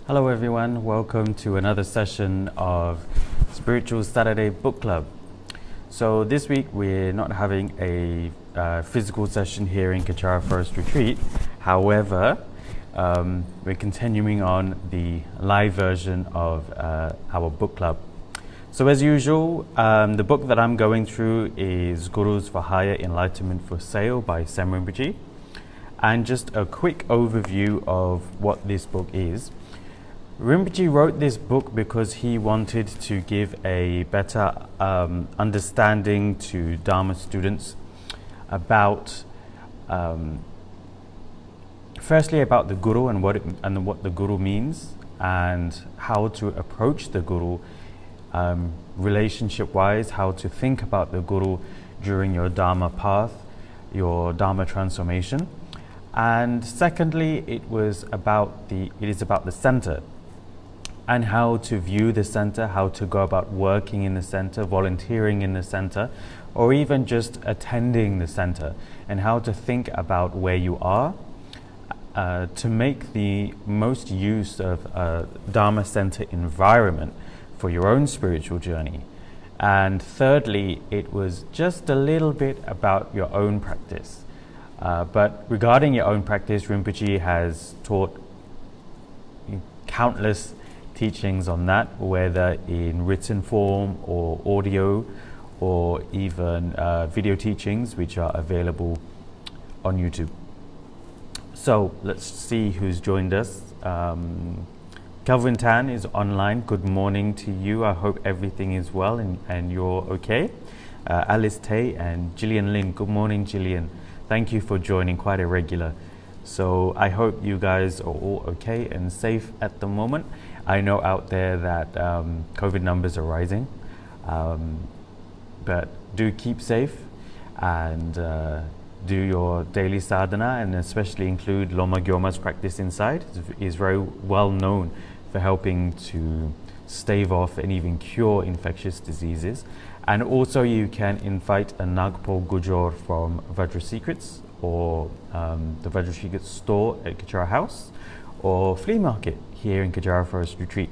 Hello everyone, welcome to another session of Spiritual Saturday Book Club. So this week we're not having a physical session here in Kechara Forest Retreat. However, we're continuing on the live version of our book club. So as usual, the book that I'm going through is Gurus for Higher Enlightenment for Sale by Tsem Rinpoche. And just a quick overview of what this book is. Rinpoche wrote this book because he wanted to give a better understanding to Dharma students about, firstly about the Guru and what the Guru means, and how to approach the Guru relationship-wise, how to think about the Guru during your Dharma path, your Dharma transformation. And secondly, it is about the center, and how to view the center, how to go about working in the center, volunteering in the center, or even just attending the center, and how to think about where you are to make the most use of a Dharma center environment for your own spiritual journey. And thirdly, it was just a little bit about your own practice. But regarding your own practice, Rinpoche has taught countless teachings on that, whether in written form or audio or even video teachings, which are available on YouTube. So let's see who's joined us. Kelvin Tan is online. Good morning to you. I hope everything is well and you're okay. Alice Tay and Gillian Lin. Good morning, Gillian. Thank you for joining, quite a regular. So I hope you guys are all okay and safe at the moment. I know out there that COVID numbers are rising, but do keep safe and do your daily sadhana, and especially include Loma Gyoma's practice inside. It's very well known for helping to stave off and even cure infectious diseases. And also you can invite a Nagpo Gujor from Vajra Secrets, or the Vajra Secrets store at Kechara House, or flea market here in Kechara Forest Retreat.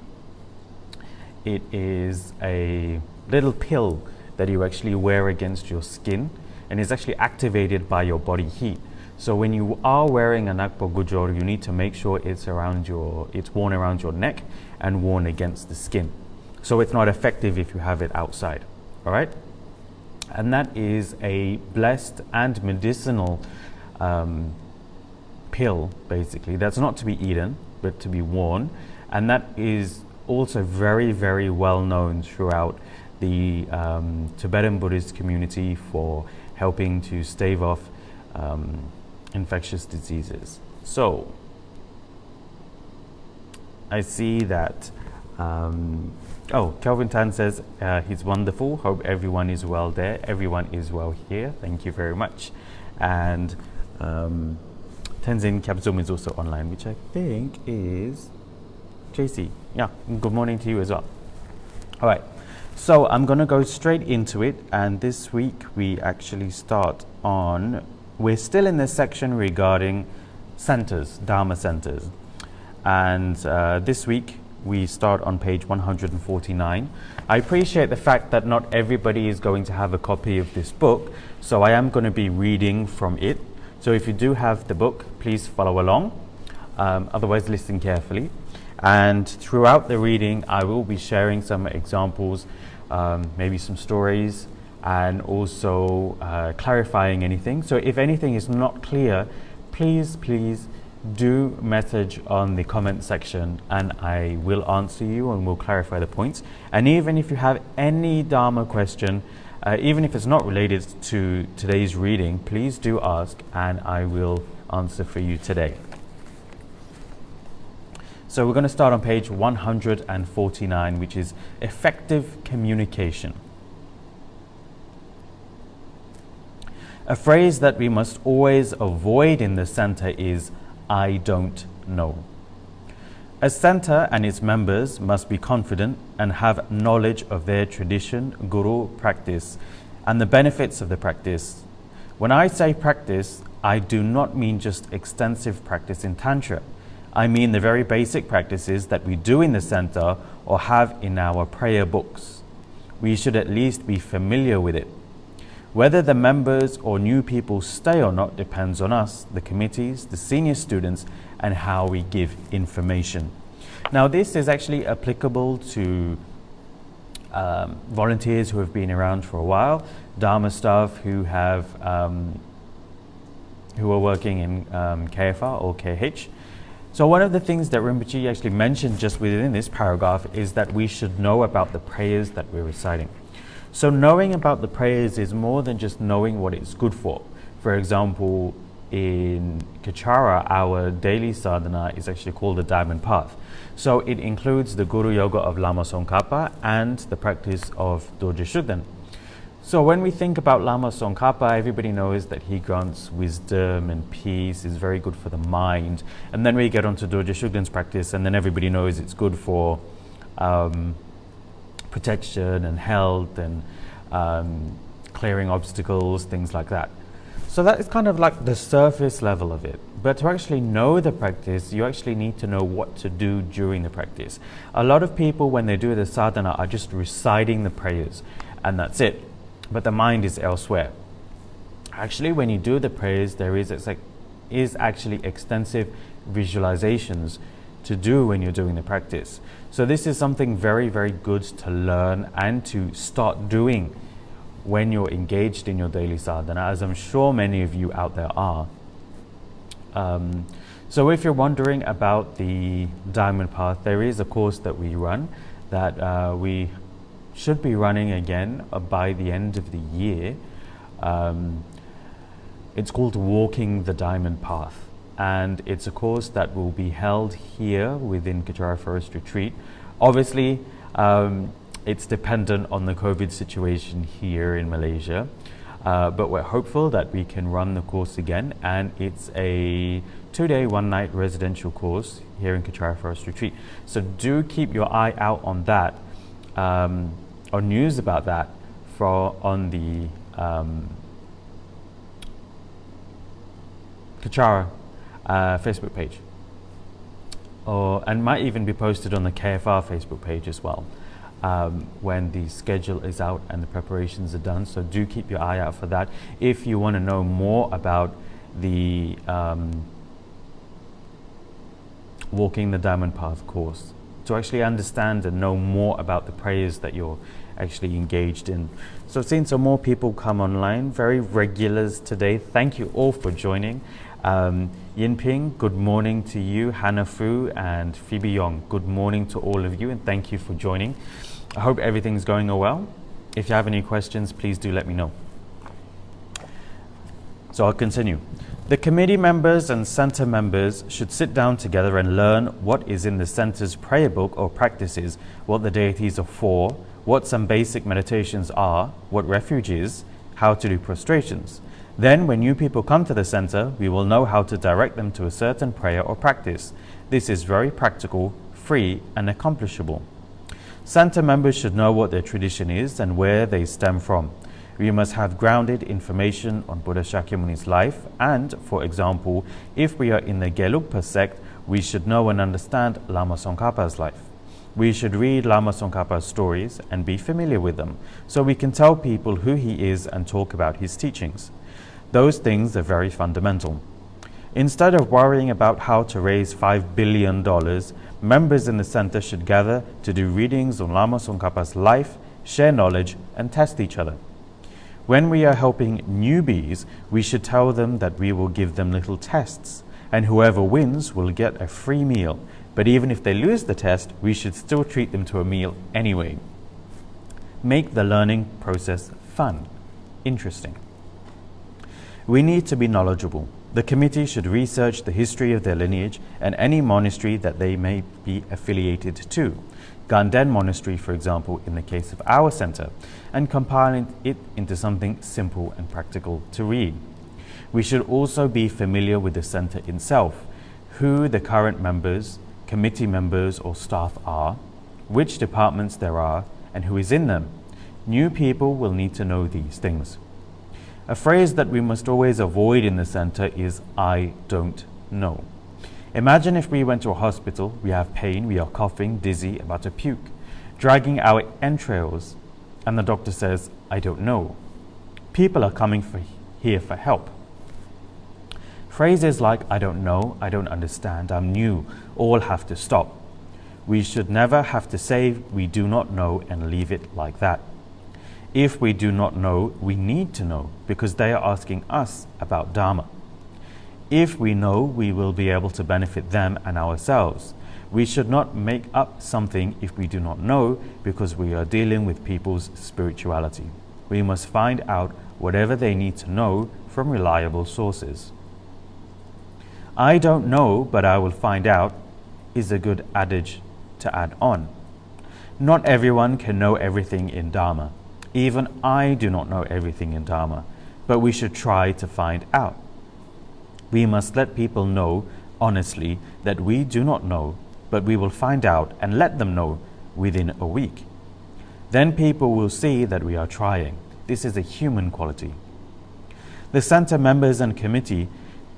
It is a little pill that you actually wear against your skin, and is actually activated by your body heat. So when you are wearing a Nagpo Gujor, you need to make sure it's worn around your neck and worn against the skin. So it's not effective if you have it outside. All right? And that is a blessed and medicinal pill, basically. That's not to be eaten, but to be worn. And that is also very, very well known throughout the Tibetan Buddhist community for helping to stave off infectious diseases. So I see that Kelvin Tan says he's wonderful. Hope everyone is well there. Everyone is well here. Thank you very much. And Tenzin Kyabzum is also online, which I think is JC. Yeah, good morning to you as well. All right, so I'm going to go straight into it. And this week we actually start on, we're still in this section regarding centers, Dharma centers. And this week we start on page 149. I appreciate the fact that not everybody is going to have a copy of this book, so I am going to be reading from it. So if you do have the book, please follow along. Otherwise, listen carefully. And throughout the reading, I will be sharing some examples, maybe some stories, and also clarifying anything. So if anything is not clear, please do message on the comment section, and I will answer you and will clarify the points. And even if you have any Dharma question, even if it's not related to today's reading, please do ask and I will answer for you today. So we're going to start on page 149, which is effective communication. A phrase that we must always avoid in the center is "I don't know." A center and its members must be confident and have knowledge of their tradition, guru, practice, and the benefits of the practice. When I say practice, I do not mean just extensive practice in Tantra. I mean the very basic practices that we do in the center or have in our prayer books. We should at least be familiar with it. Whether the members or new people stay or not depends on us, the committees, the senior students, and how we give information. Now, this is actually applicable to volunteers who have been around for a while, Dharma staff who are working in KFR or KH. So one of the things that Rinpoche actually mentioned just within this paragraph is that we should know about the prayers that we're reciting. So knowing about the prayers is more than just knowing what it's good for. For example, in Kechara, our daily sadhana is actually called the Diamond Path. So it includes the Guru Yoga of Lama Tsongkhapa and the practice of Dorje Shugden. So when we think about Lama Tsongkhapa, everybody knows that he grants wisdom and peace, is very good for the mind. And then we get onto Dorje Shugden's practice, and then everybody knows it's good for protection and health and clearing obstacles, things like that. So that is kind of like the surface level of it. But to actually know the practice, you actually need to know what to do during the practice. A lot of people, when they do the sadhana, are just reciting the prayers, and that's it. But the mind is elsewhere. Actually, when you do the prayers, there is actually extensive visualizations to do when you're doing the practice. So this is something very, very good to learn and to start doing when you're engaged in your daily sadhana, as I'm sure many of you out there are. So if you're wondering about the Diamond Path, there is a course that we run that we should be running again by the end of the year. It's called Walking the Diamond Path, and it's a course that will be held here within Kechara Forest Retreat. Obviously, it's dependent on the COVID situation here in Malaysia, but we're hopeful that we can run the course again, and it's a 2-day, 1-night residential course here in Kechara Forest Retreat. So do keep your eye out on that, or news about that on the Kechara Facebook page, and might even be posted on the KFR Facebook page as well, when the schedule is out and the preparations are done. So do keep your eye out for that if you want to know more about the Walking the Diamond Path course, to actually understand and know more about the prayers that you're actually engaged in. So seeing some more people come online, very regulars today. Thank you all for joining. Yinping, good morning to you. Hannah Fu and Phoebe Yong, good morning to all of you, and thank you for joining. I hope everything's going well. If you have any questions, please do let me know. So I'll continue. The committee members and center members should sit down together and learn what is in the center's prayer book or practices, what the deities are for, what some basic meditations are, what refuge is, how to do prostrations. Then, when new people come to the center, we will know how to direct them to a certain prayer or practice. This is very practical, free, and accomplishable. Center members should know what their tradition is and where they stem from. We must have grounded information on Buddha Shakyamuni's life, and, for example, if we are in the Gelugpa sect, we should know and understand Lama Tsongkhapa's life. We should read Lama Tsongkhapa's stories and be familiar with them, so we can tell people who he is and talk about his teachings. Those things are very fundamental. Instead of worrying about how to raise $5 billion, members in the center should gather to do readings on Lama Tsongkhapa's life, share knowledge, and test each other. When we are helping newbies, we should tell them that we will give them little tests, and whoever wins will get a free meal. But even if they lose the test, we should still treat them to a meal anyway. Make the learning process fun, interesting. We need to be knowledgeable. The committee should research the history of their lineage and any monastery that they may be affiliated to. Ganden Monastery, for example, in the case of our center, and compile it into something simple and practical to read. We should also be familiar with the center itself, who the current members, committee members or staff are, which departments there are, and who is in them. New people will need to know these things. A phrase that we must always avoid in the center is "I don't know." Imagine if we went to a hospital, we have pain, we are coughing, dizzy, about to puke, dragging our entrails, and the doctor says, I don't know. People are coming here for help. Phrases like, I don't know, I don't understand, I'm new, all have to stop. We should never have to say we do not know and leave it like that. If we do not know, we need to know, because they are asking us about Dharma. If we know, we will be able to benefit them and ourselves. We should not make up something if we do not know, because we are dealing with people's spirituality. We must find out whatever they need to know from reliable sources. I don't know, but I will find out is a good adage to add on. Not everyone can know everything in Dharma. Even I do not know everything in Dharma, but we should try to find out. We must let people know honestly that we do not know, but we will find out and let them know within a week. Then people will see that we are trying. This is a human quality. The center members and committee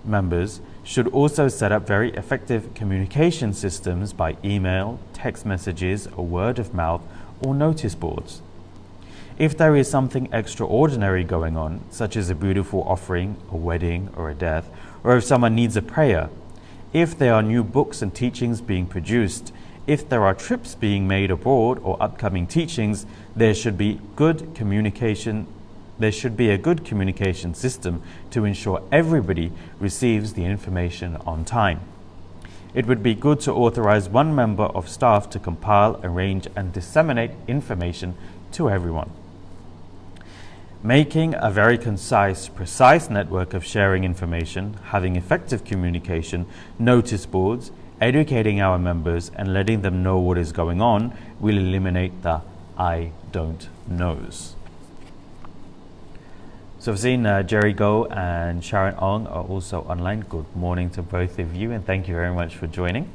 members should also set up very effective communication systems by email, text messages, or word of mouth, or notice boards. If there is something extraordinary going on, such as a beautiful offering, a wedding, or a death, or if someone needs a prayer, if there are new books and teachings being produced, if there are trips being made abroad or upcoming teachings, there should be a good communication system to ensure everybody receives the information on time. It would be good to authorize one member of staff to compile, arrange, and disseminate information to everyone. Making a very concise, precise network of sharing information, having effective communication, notice boards, educating our members, and letting them know what is going on will eliminate the I don't knows. So I've seen Jerry Go and Sharon Ong are also online. Good morning to both of you, and thank you very much for joining.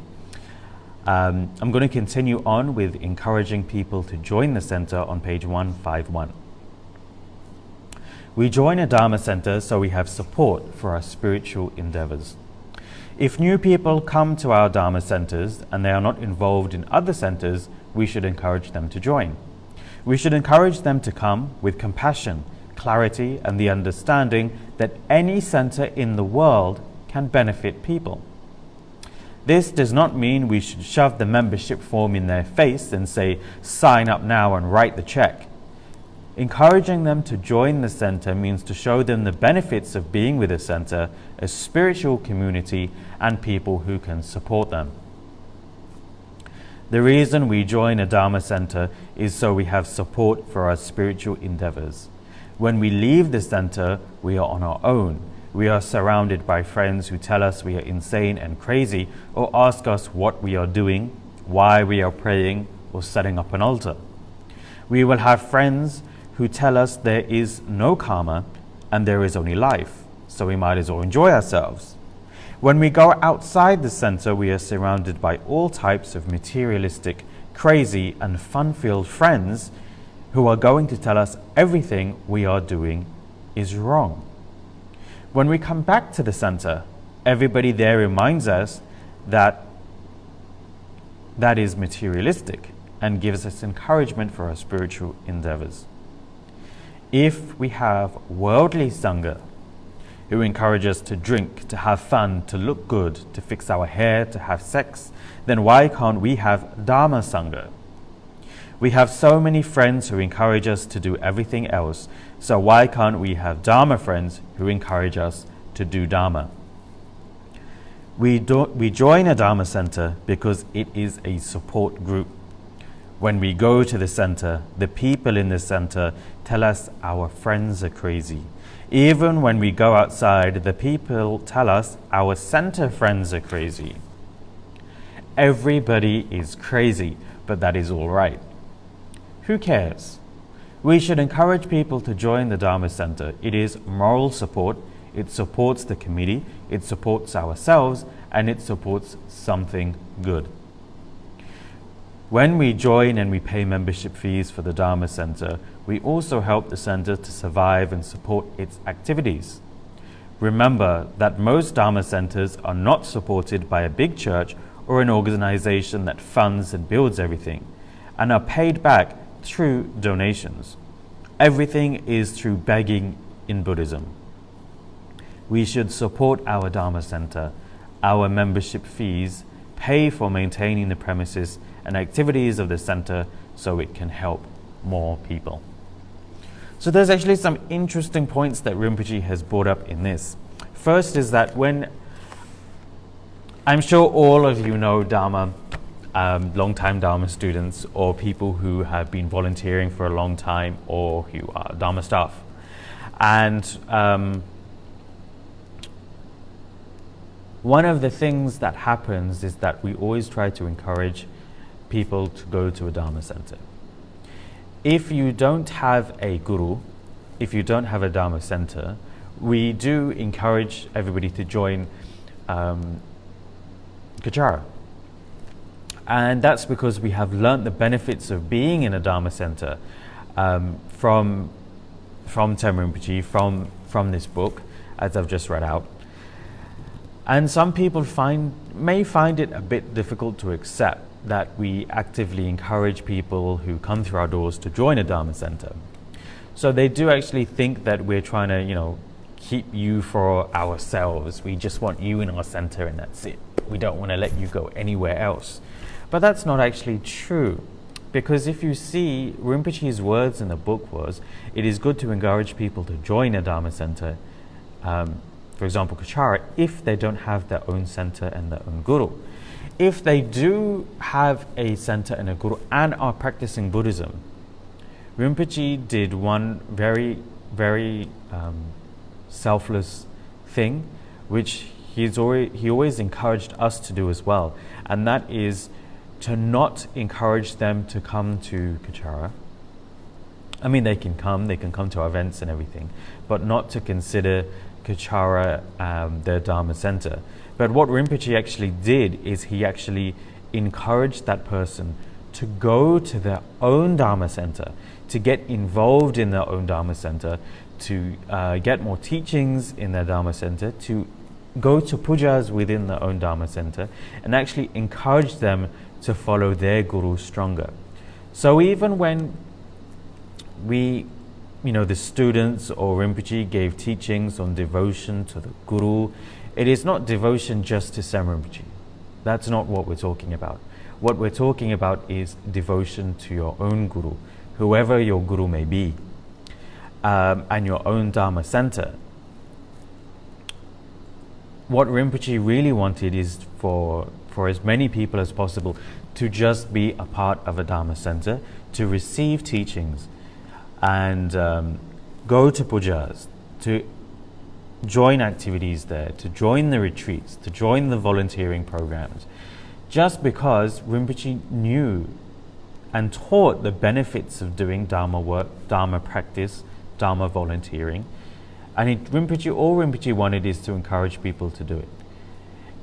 I'm going to continue on with encouraging people to join the center on page 151. We join a Dharma center so we have support for our spiritual endeavors. If new people come to our Dharma centers and they are not involved in other centers, we should encourage them to join. We should encourage them to come with compassion, clarity, and the understanding that any center in the world can benefit people. This does not mean we should shove the membership form in their face and say, sign up now and write the check. Encouraging them to join the center means to show them the benefits of being with a center, a spiritual community, and people who can support them. The reason we join a Dharma center is so we have support for our spiritual endeavors. When we leave the center, we are on our own. We are surrounded by friends who tell us we are insane and crazy, or ask us what we are doing, why we are praying, or setting up an altar. We will have friends who tell us there is no karma and there is only life, so we might as well enjoy ourselves. When we go outside the center, we are surrounded by all types of materialistic, crazy, and fun-filled friends who are going to tell us everything we are doing is wrong. When we come back to the center, everybody there reminds us that that is materialistic and gives us encouragement for our spiritual endeavors. If we have worldly Sangha who encourage us to drink, to have fun, to look good, to fix our hair, to have sex, then why can't we have Dharma Sangha? We have so many friends who encourage us to do everything else, so why can't we have Dharma friends who encourage us to do Dharma? We join a Dharma center because it is a support group. When we go to the center, the people in the center tell us our friends are crazy. Even when we go outside, the people tell us our center friends are crazy. Everybody is crazy, but that is all right. Who cares? We should encourage people to join the Dharma Center. It is moral support, it supports the committee, it supports ourselves, and it supports something good. When we join and we pay membership fees for the Dharma Center, we also help the center to survive and support its activities. Remember that most Dharma centers are not supported by a big church or an organization that funds and builds everything, and are paid back through donations. Everything is through begging in Buddhism. We should support our Dharma center, our membership fees, pay for maintaining the premises and activities of the center so it can help more people. So there's actually some interesting points that Rinpoche has brought up in this. First is that when, I'm sure all of you know Dharma, long-time Dharma students or people who have been volunteering for a long time or who are Dharma staff. And one of the things that happens is that we always try to encourage people to go to a Dharma center. If you don't have a guru, if you don't have a Dharma center, we do encourage everybody to join Kechara. And that's because we have learnt the benefits of being in a Dharma center from Tsem Rinpoche, from this book, as I've just read out. And some people may find it a bit difficult to accept that we actively encourage people who come through our doors to join a Dharma center. So they do actually think that we're trying to, keep you for ourselves. We just want you in our center and that's it. We don't want to let you go anywhere else. But that's not actually true. Because if you see, Rinpoche's words in the book was, it is good to encourage people to join a Dharma center, for example, Kechara, if they don't have their own center and their own guru. If they do have a center and a guru and are practicing Buddhism, Rinpoche did one very, very selfless thing, which he always encouraged us to do as well, and that is to not encourage them to come to Kechara. I mean, they can come to our events and everything, but not to consider Kechara their Dharma center. But what Rinpoche actually did is he actually encouraged that person to go to their own Dharma center, to get involved in their own Dharma center, to get more teachings in their Dharma center, to go to pujas within their own Dharma center, and actually encourage them to follow their guru stronger. So even when the students or Rinpoche gave teachings on devotion to the guru, it is not devotion just to Tsem Rinpoche. That's not what we're talking about. What we're talking about is devotion to your own guru, whoever your guru may be, and your own Dharma center. What Rinpoche really wanted is for as many people as possible to just be a part of a Dharma center, to receive teachings, and go to pujas, to join activities there, to join the retreats, to join the volunteering programs, just because Rinpoche knew and taught the benefits of doing Dharma work, Dharma practice, Dharma volunteering. And all Rinpoche wanted is to encourage people to do it.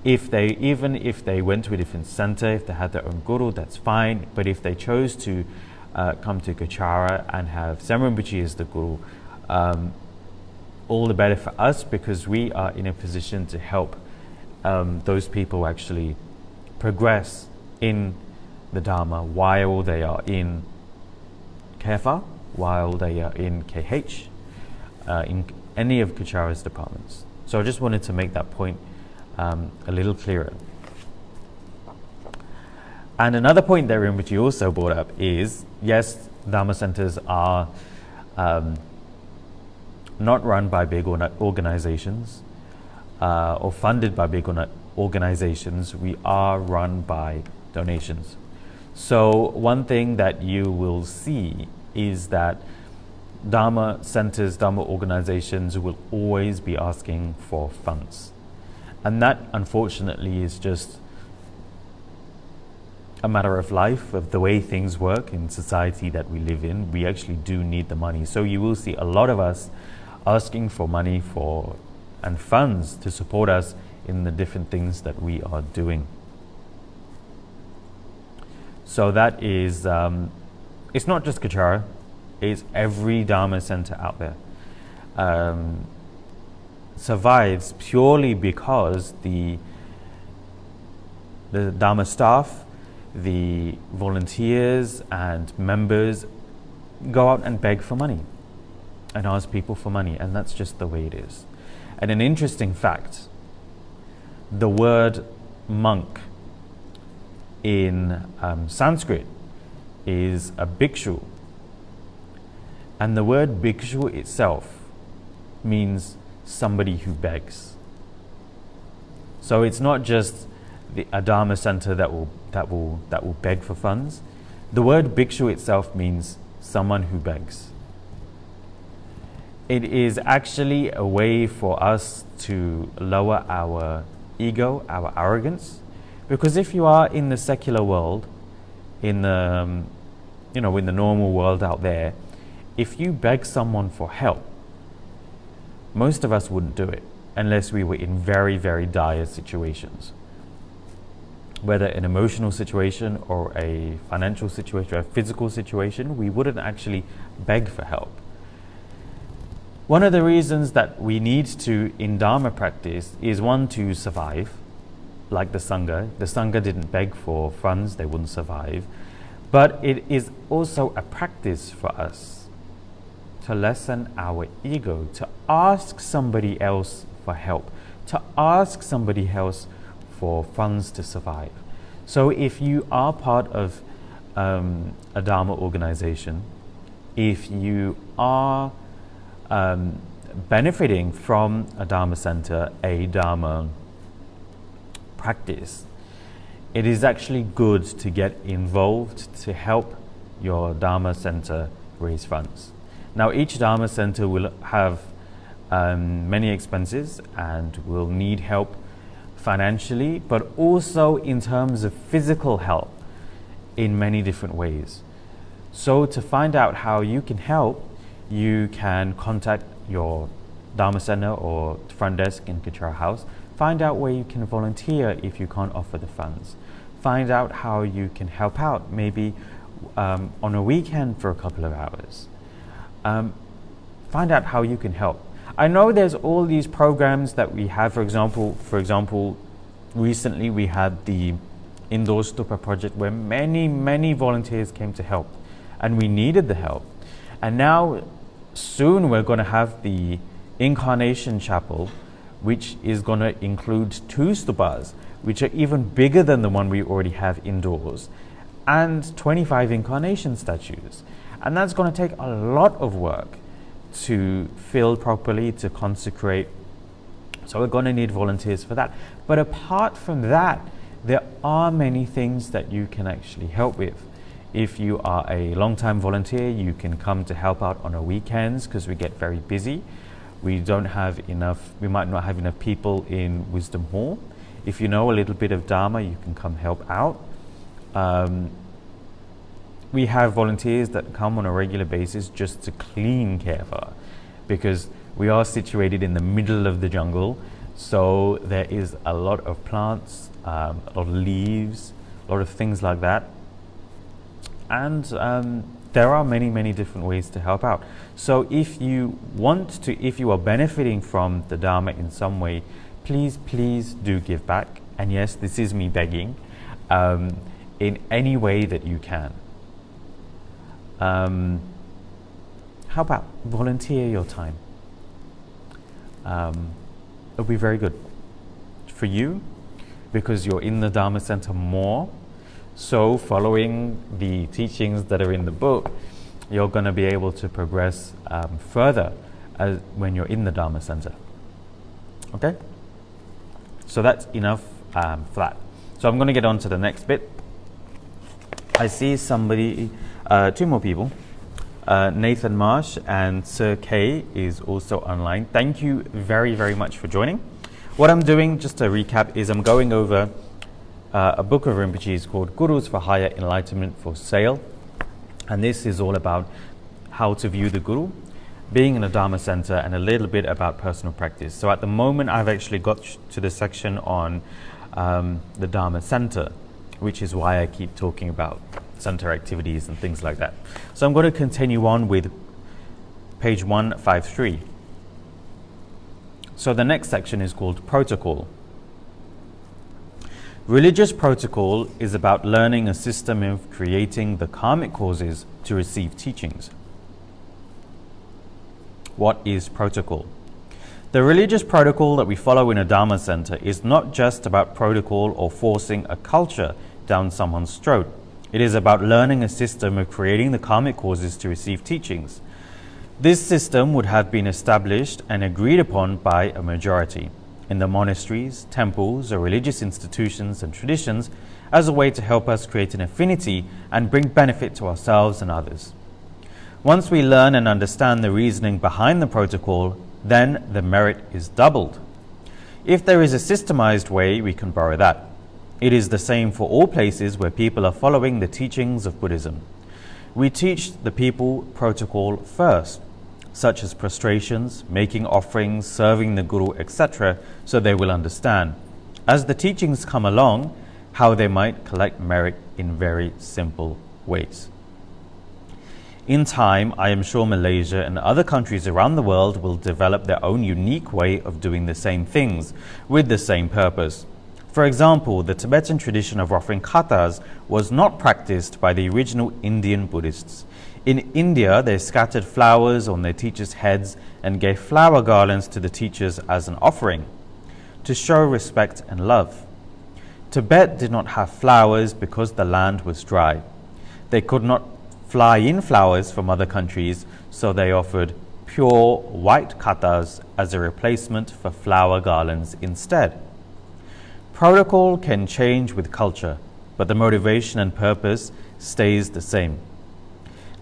Even if they went to a different center, if they had their own guru, that's fine. But if they chose to come to Kechara and have Tsem Rinpoche as the guru, all the better for us, because we are in a position to help those people actually progress in the Dharma while they are in Kefa, while they are in KH, in any of Kechara's departments. So I just wanted to make that point a little clearer. And another point that Rinpoche also brought up is, yes, Dharma centers are not run by big organizations or funded by big organizations. We are run by donations. So one thing that you will see is that Dharma centers, Dharma organizations will always be asking for funds. And that, unfortunately, is just a matter of life, of the way things work in society that we live in. We actually do need the money. So you will see a lot of us asking for money and funds to support us in the different things that we are doing. So that is, it's not just Kechara, it's every Dharma center out there. survives purely because the Dharma staff, the volunteers and members go out and beg for money and ask people for money, and that's just the way it is. And an interesting fact, the word monk in Sanskrit is a bhikshu, and the word bhikshu itself means somebody who begs. So it's not just a Dharma center that will beg for funds. The word bhikshu itself means someone who begs. It is actually a way for us to lower our ego, our arrogance, because if you are in the secular world, in the in the normal world out there, if you beg someone for help, most of us wouldn't do it unless we were in very, very dire situations. Whether an emotional situation or a financial situation or a physical situation, we wouldn't actually beg for help. One of the reasons that we need to, in Dharma practice, is one, to survive, like the Sangha. The Sangha didn't beg for funds, they wouldn't survive. But it is also a practice for us to lessen our ego, to ask somebody else for help, to ask somebody else for funds to survive. So if you are part of a Dharma organization, if you are benefiting from a Dharma center, a Dharma practice, it is actually good to get involved to help your Dharma center raise funds. Now, each Dharma center will have many expenses and will need help financially, but also in terms of physical help in many different ways. So to find out how you can help, you can contact your Dharma center or front desk in Kechara House. Find out where you can volunteer if you can't offer the funds. Find out how you can help out, maybe on a weekend for a couple of hours. Find out how you can help. I know there's all these programs that we have. For example, recently we had the Indoor Stupa project where many volunteers came to help, and we needed the help. And now soon we're going to have the Incarnation Chapel, which is going to include 2 stupas, which are even bigger than the one we already have indoors, and 25 incarnation statues. And that's going to take a lot of work to fill properly, to consecrate. So we're going to need volunteers for that. But apart from that, there are many things that you can actually help with. If you are a long-time volunteer, you can come to help out on our weekends, because we get very busy. We might not have enough people in Wisdom Hall. If you know a little bit of Dharma, you can come help out. We have volunteers that come on a regular basis just to clean Kechara, because we are situated in the middle of the jungle, so there is a lot of plants, a lot of leaves, a lot of things like that. And there are many different ways to help out. So if you are benefiting from the Dharma in some way, please do give back. And yes, this is me begging, in any way that you can. How about volunteer your time? It'll be very good for you, because you're in the Dharma center more. So following the teachings that are in the book, you're going to be able to progress further when you're in the Dharma center. Okay? So that's enough for that. So I'm going to get on to the next bit. I see somebody, 2 more people. Nathan Marsh and Sir K is also online. Thank you very much for joining. What I'm doing, just to recap, is I'm going over a book of Rinpoche's called Gurus for Higher Enlightenment for Sale. And this is all about how to view the Guru, being in a Dharma center, and a little bit about personal practice. So at the moment, I've actually got to the section on the Dharma center, which is why I keep talking about center activities and things like that. So I'm going to continue on with page 153. So the next section is called protocol. Religious protocol is about learning a system of creating the karmic causes to receive teachings. What is protocol? The religious protocol that we follow in a Dharma center is not just about protocol or forcing a culture down someone's throat. It is about learning a system of creating the karmic causes to receive teachings. This system would have been established and agreed upon by a majority in the monasteries, temples, or religious institutions and traditions as a way to help us create an affinity and bring benefit to ourselves and others. Once we learn and understand the reasoning behind the protocol, then the merit is doubled. If there is a systemized way, we can borrow that. It is the same for all places where people are following the teachings of Buddhism. We teach the people protocol first, such as prostrations, making offerings, serving the Guru, etc., so they will understand, as the teachings come along, how they might collect merit in very simple ways. In time, I am sure Malaysia and other countries around the world will develop their own unique way of doing the same things with the same purpose. For example, the Tibetan tradition of offering kathas was not practiced by the original Indian Buddhists. In India, they scattered flowers on their teachers' heads and gave flower garlands to the teachers as an offering, to show respect and love. Tibet did not have flowers because the land was dry. They could not fly in flowers from other countries, so they offered pure white kathas as a replacement for flower garlands instead. Protocol can change with culture, but the motivation and purpose stays the same.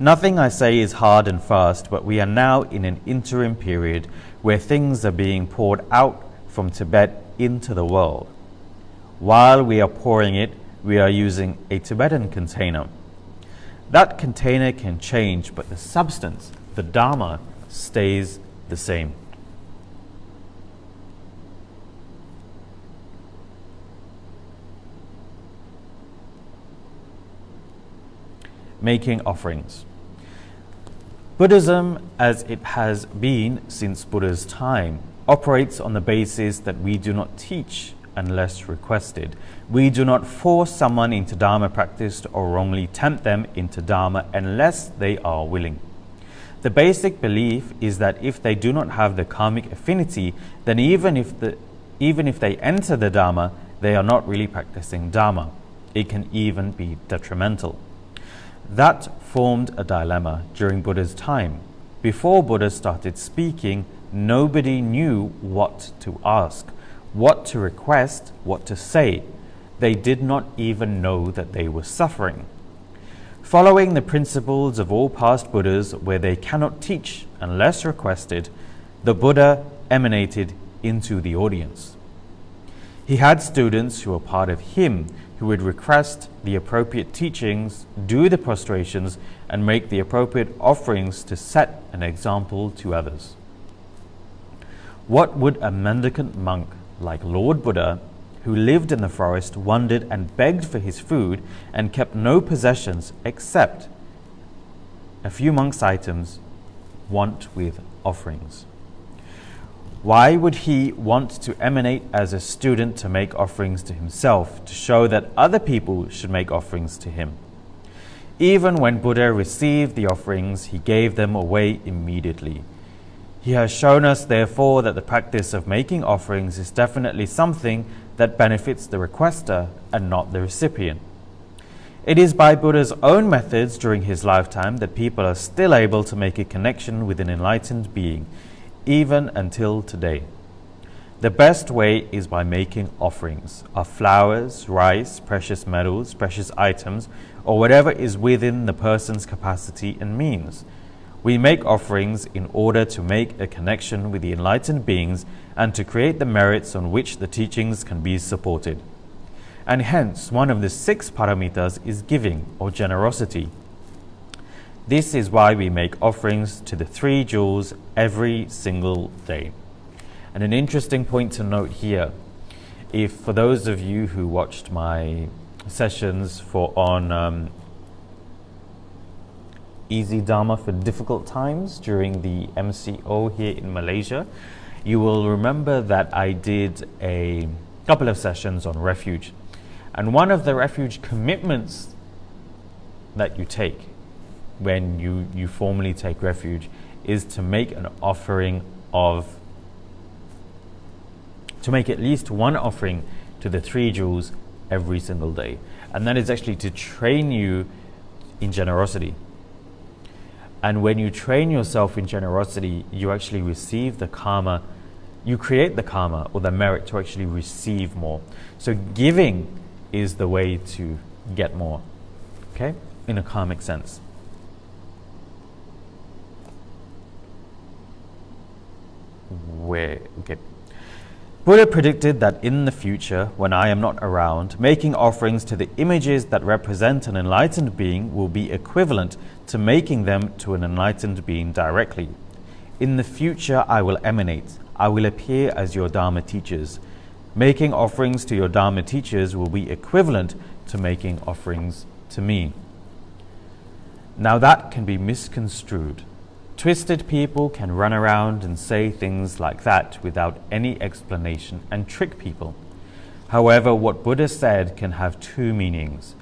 Nothing I say is hard and fast, but we are now in an interim period where things are being poured out from Tibet into the world. While we are pouring it, we are using a Tibetan container. That container can change, but the substance, the Dharma, stays the same. Making offerings. Buddhism, as it has been since Buddha's time, operates on the basis that we do not teach unless requested. We do not force someone into Dharma practice or wrongly tempt them into Dharma unless they are willing. The basic belief is that if they do not have the karmic affinity, then even if they enter the Dharma, they are not really practicing Dharma. It can even be detrimental. That formed a dilemma during Buddha's time. Before Buddha started speaking, nobody knew what to ask, what to request, what to say. They did not even know that they were suffering. Following the principles of all past Buddhas, where they cannot teach unless requested, the Buddha emanated into the audience. He had students who were part of him, who would request the appropriate teachings, do the prostrations, and make the appropriate offerings to set an example to others. What would a mendicant monk like Lord Buddha, who lived in the forest, wandered and begged for his food, and kept no possessions except a few monks' items, want with offerings? Why would he want to emanate as a student to make offerings to himself, to show that other people should make offerings to him? Even when Buddha received the offerings, he gave them away immediately. He has shown us, therefore, that the practice of making offerings is definitely something that benefits the requester and not the recipient. It is by Buddha's own methods during his lifetime that people are still able to make a connection with an enlightened being, even until today. The best way is by making offerings of flowers, rice, precious metals, precious items, or whatever is within the person's capacity and means. We make offerings in order to make a connection with the enlightened beings and to create the merits on which the teachings can be supported. And hence, one of the 6 paramitas is giving or generosity. This is why we make offerings to the 3 jewels every single day. And an interesting point to note here, if for those of you who watched my sessions on Easy Dharma for difficult times during the MCO here in Malaysia, you will remember that I did a couple of sessions on refuge. And one of the refuge commitments that you take when you formally take refuge is to make an offering to make at least one offering to the 3 jewels every single day. And that is actually to train you in generosity. And when you train yourself in generosity, you actually receive the karma, you create the karma or the merit to actually receive more. So giving is the way to get more, okay, in a karmic sense. Okay. Buddha predicted that in the future, when I am not around, making offerings to the images that represent an enlightened being will be equivalent to making them to an enlightened being directly. In the future, I will emanate. I will appear as your Dharma teachers. Making offerings to your Dharma teachers will be equivalent to making offerings to me. Now that can be misconstrued. Twisted people can run around and say things like that without any explanation and trick people. However, what Buddha said can have 2 meanings.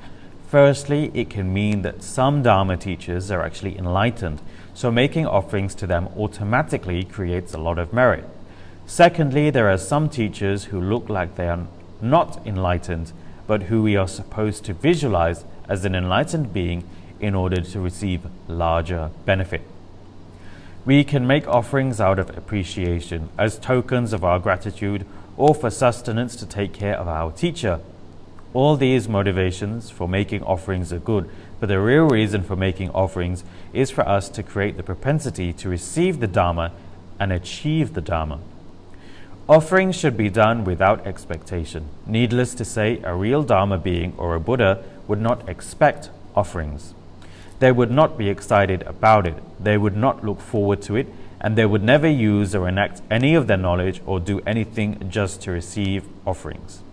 Firstly, it can mean that some Dharma teachers are actually enlightened, so making offerings to them automatically creates a lot of merit. Secondly, there are some teachers who look like they are not enlightened, but who we are supposed to visualize as an enlightened being in order to receive larger benefit. We can make offerings out of appreciation, as tokens of our gratitude, or for sustenance to take care of our teacher. All these motivations for making offerings are good, but the real reason for making offerings is for us to create the propensity to receive the Dharma and achieve the Dharma. Offerings should be done without expectation. Needless to say, a real Dharma being or a Buddha would not expect offerings. They would not be excited about it, they would not look forward to it, and they would never use or enact any of their knowledge or do anything just to receive offerings.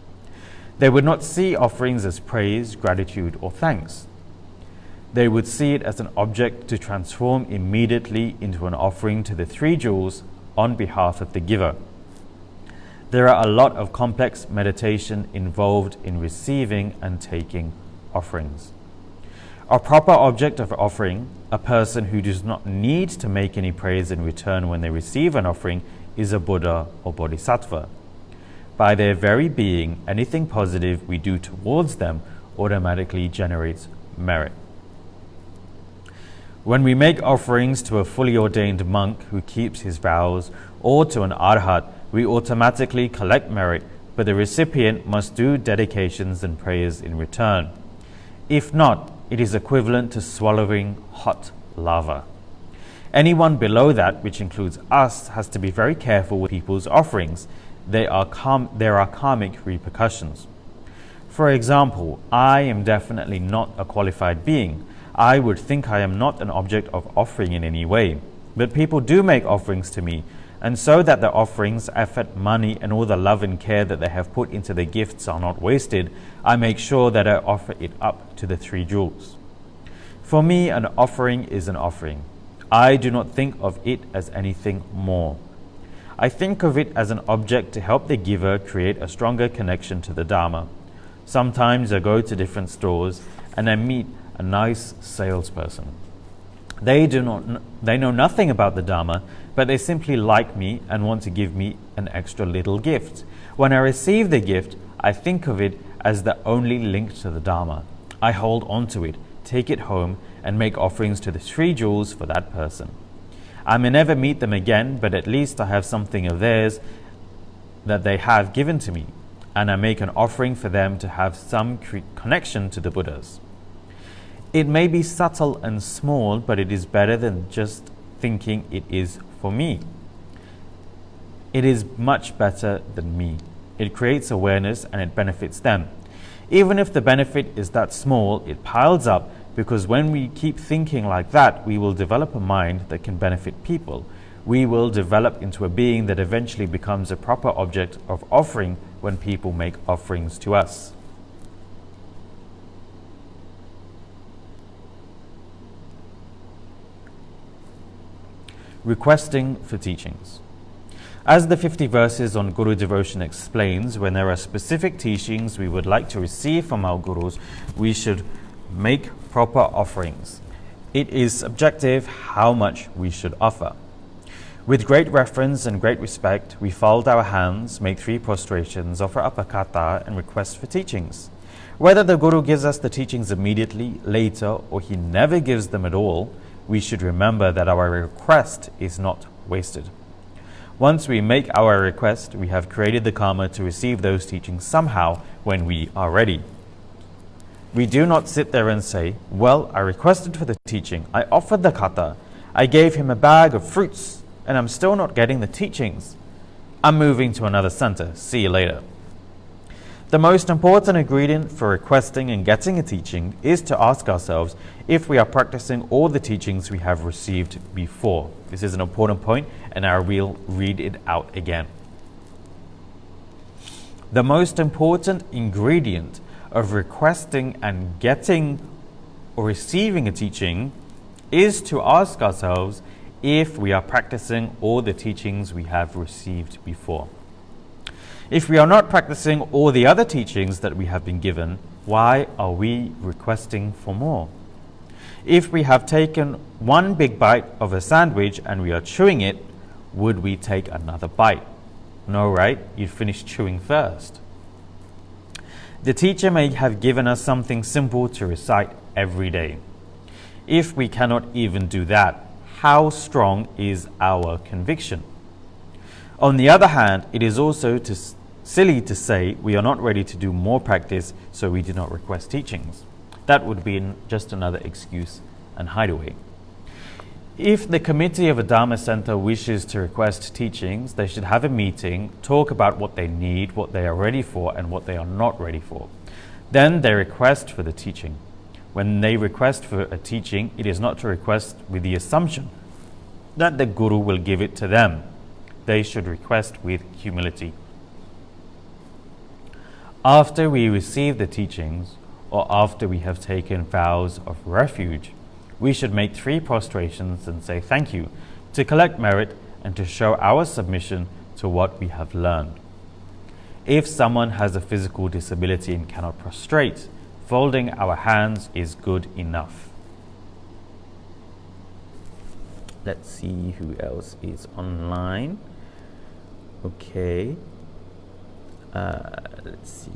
They would not see offerings as praise, gratitude, or thanks. They would see it as an object to transform immediately into an offering to the 3 jewels on behalf of the giver. There are a lot of complex meditation involved in receiving and taking offerings. A proper object of offering, a person who does not need to make any praise in return when they receive an offering, is a Buddha or Bodhisattva. By their very being, anything positive we do towards them automatically generates merit. When we make offerings to a fully ordained monk who keeps his vows, or to an arhat, we automatically collect merit, but the recipient must do dedications and prayers in return. If not, it is equivalent to swallowing hot lava. Anyone below that, which includes us, has to be very careful with people's offerings. There are karmic repercussions. For example, I am definitely not a qualified being. I would think I am not an object of offering in any way. But people do make offerings to me, and so that the offerings, effort, money, and all the love and care that they have put into the gifts are not wasted, I make sure that I offer it up to the 3 jewels. For me, an offering is an offering. I do not think of it as anything more. I think of it as an object to help the giver create a stronger connection to the Dharma. Sometimes I go to different stores and I meet a nice salesperson. They know nothing about the Dharma, but they simply like me and want to give me an extra little gift. When I receive the gift, I think of it as the only link to the Dharma. I hold on to it, take it home, and make offerings to the 3 jewels for that person. I may never meet them again, but at least I have something of theirs that they have given to me, and I make an offering for them to have some connection to the Buddhas. It may be subtle and small, but it is better than just thinking it is for me. It is much better than me. It creates awareness and it benefits them. Even if the benefit is that small, it piles up, because when we keep thinking like that, we will develop a mind that can benefit people. We will develop into a being that eventually becomes a proper object of offering when people make offerings to us. Requesting for teachings. As the 50 verses on Guru devotion explains, when there are specific teachings we would like to receive from our Gurus, we should make proper offerings. It is subjective how much we should offer. With great reverence and great respect, we fold our hands, make 3 prostrations, offer up a kata, and request for teachings. Whether the Guru gives us the teachings immediately, later, or he never gives them at all, we should remember that our request is not wasted. Once we make our request, we have created the karma to receive those teachings somehow when we are ready. We do not sit there and say, well, I requested for the teaching, I offered the kata, I gave him a bag of fruits, and I'm still not getting the teachings. I'm moving to another center. See you later. The most important ingredient for requesting and getting a teaching is to ask ourselves if we are practicing all the teachings we have received before. This is an important point, and I will read it out again. The most important ingredient of requesting and getting or receiving a teaching is to ask ourselves if we are practicing all the teachings we have received before. If we are not practicing all the other teachings that we have been given, why are we requesting for more? If we have taken one big bite of a sandwich and we are chewing it, would we take another bite? No, right? You'd finish chewing first. The teacher may have given us something simple to recite every day. If we cannot even do that, how strong is our conviction? On the other hand, it is also silly to say we are not ready to do more practice, so we do not request teachings. That would be just another excuse and hideaway. If the committee of a Dharma center wishes to request teachings, they should have a meeting, talk about what they need, what they are ready for, and what they are not ready for. Then they request for the teaching. When they request for a teaching, it is not to request with the assumption that the Guru will give it to them. They should request with humility. After we receive the teachings, or after we have taken vows of refuge, we should make 3 prostrations and say thank you, to collect merit and to show our submission to what we have learned. If someone has a physical disability and cannot prostrate, folding our hands is good enough. Let's see who else is online. Okay. Let's see.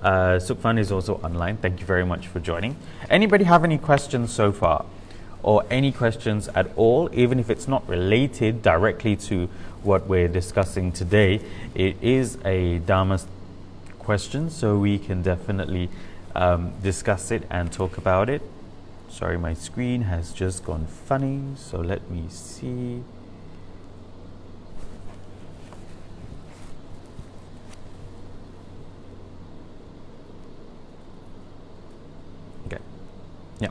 Sukfan is also online. Thank you very much for joining. Anybody have any questions so far? Or any questions at all, even if it's not related directly to what we're discussing today? It is a Dharma question, so we can definitely discuss it and talk about it. Sorry, my screen has just gone funny, so let me see. Okay. Yeah.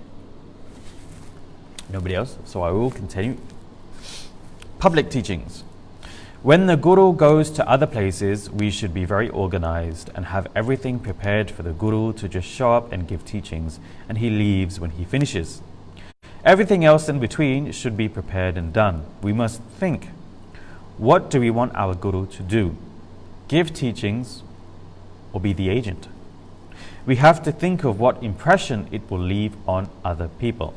Nobody else, so I will continue. Public teachings. When the Guru goes to other places, we should be very organized and have everything prepared for the Guru to just show up and give teachings, and he leaves when he finishes. Everything else in between should be prepared and done. We must think, what do we want our Guru to do? Give teachings or be the agent? We have to think of what impression it will leave on other people.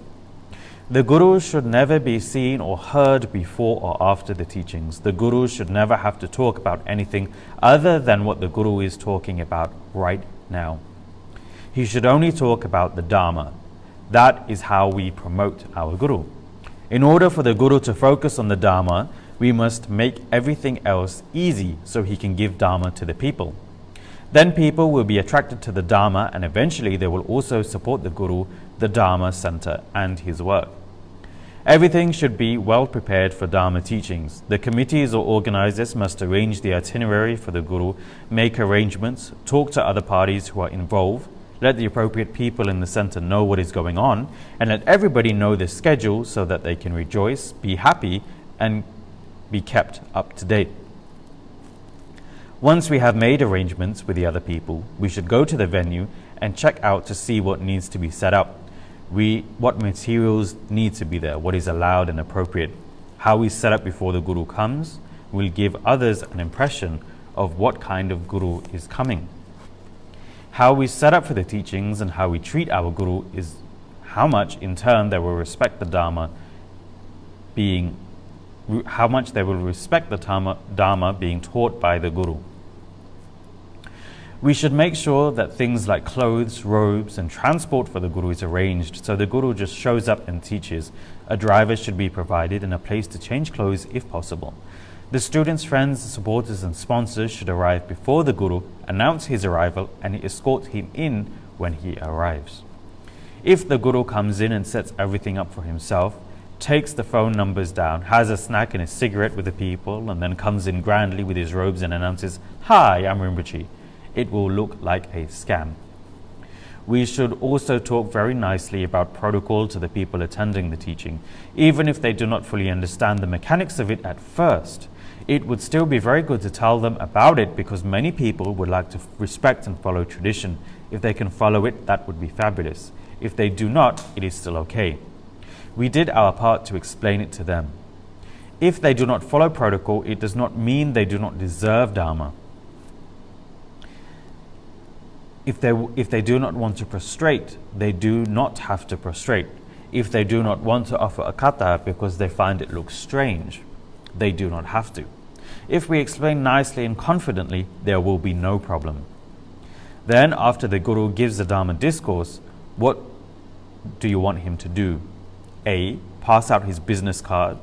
The Guru should never be seen or heard before or after the teachings. The Guru should never have to talk about anything other than what the Guru is talking about right now. He should only talk about the Dharma. That is how we promote our Guru. In order for the Guru to focus on the Dharma, we must make everything else easy so he can give Dharma to the people. Then people will be attracted to the Dharma, and eventually they will also support the Guru, the Dharma center, and his work. Everything should be well prepared for Dharma teachings. The committees or organizers must arrange the itinerary for the Guru, make arrangements, talk to other parties who are involved, let the appropriate people in the center know what is going on, and let everybody know the schedule so that they can rejoice, be happy, and be kept up to date. Once we have made arrangements with the other people, we should go to the venue and check out to see what needs to be set up, what materials need to be there, what is allowed and appropriate. How we set up before the Guru comes will give others an impression of what kind of Guru is coming. How we set up for the teachings and how we treat our Guru is how much in turn they will respect the Dharma being taught by the Guru. We should make sure that things like clothes, robes, and transport for the Guru is arranged so the Guru just shows up and teaches. A driver should be provided and a place to change clothes if possible. The students, friends, supporters, and sponsors should arrive before the Guru, announce his arrival, and escort him in when he arrives. If the Guru comes in and sets everything up for himself, takes the phone numbers down, has a snack and a cigarette with the people, and then comes in grandly with his robes and announces, "Hi, I'm Rinpoche," it will look like a scam. We should also talk very nicely about protocol to the people attending the teaching. Even if they do not fully understand the mechanics of it at first, it would still be very good to tell them about it because many people would like to respect and follow tradition. If they can follow it, that would be fabulous. If they do not, it is still okay. We did our part to explain it to them. If they do not follow protocol, it does not mean they do not deserve Dharma. If they do not want to prostrate, they do not have to prostrate. If they do not want to offer a kata because they find it looks strange, they do not have to. If we explain nicely and confidently, there will be no problem. Then, after the Guru gives the Dharma discourse, what do you want him to do? A. Pass out his business card,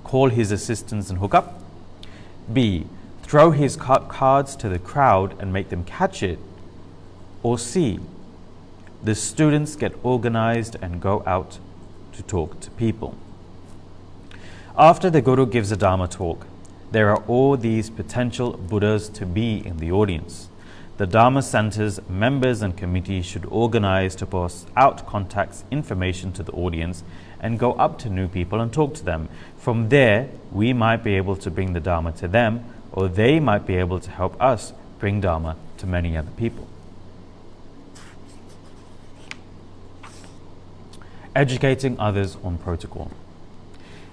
call his assistants and hook up. B. Throw his cards to the crowd and make them catch it. Or C. The students get organized and go out to talk to people. After the Guru gives a Dharma talk, there are all these potential Buddhas to be in the audience. The Dharma Center's members and committee should organize to pass out contacts information to the audience and go up to new people and talk to them. From there, we might be able to bring the Dharma to them, or they might be able to help us bring Dharma to many other people. Educating others on protocol.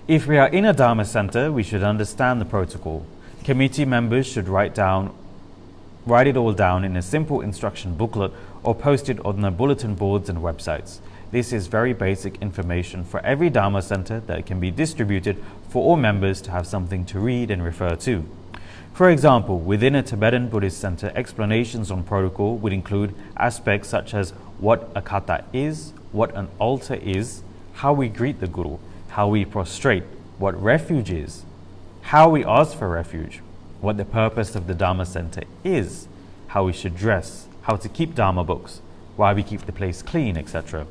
If we are in a Dharma center, we should understand the protocol. Committee members should write it all down in a simple instruction booklet or post it on the bulletin boards and websites. This is very basic information for every Dharma center that can be distributed for all members to have something to read and refer to. For example, within a Tibetan Buddhist center, explanations on protocol would include aspects such as what a kata is, what an altar is, how we greet the Guru, how we prostrate, what refuge is, how we ask for refuge, what the purpose of the Dharma center is, how we should dress, how to keep Dharma books, why we keep the place clean, etc.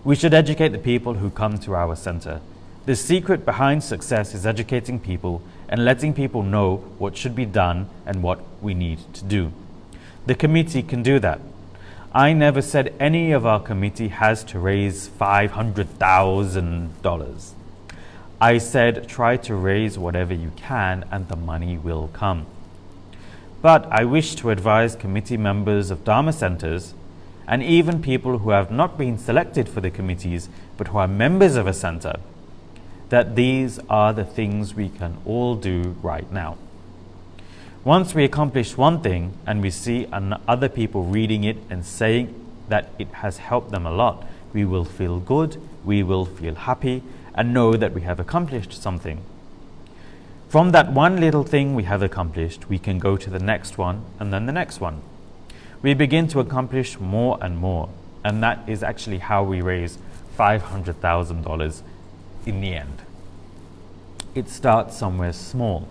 We should educate the people who come to our center. The secret behind success is educating people and letting people know what should be done and what we need to do. The committee can do that. I never said any of our committee has to raise $500,000. I said try to raise whatever you can and the money will come. But I wish to advise committee members of Dharma centers and even people who have not been selected for the committees but who are members of a center that these are the things we can all do right now. Once we accomplish one thing and we see other people reading it and saying that it has helped them a lot, we will feel good, we will feel happy, and know that we have accomplished something. From that one little thing we have accomplished, we can go to the next one and then the next one. We begin to accomplish more and more, and that is actually how we raise $500,000 in the end. It starts somewhere small.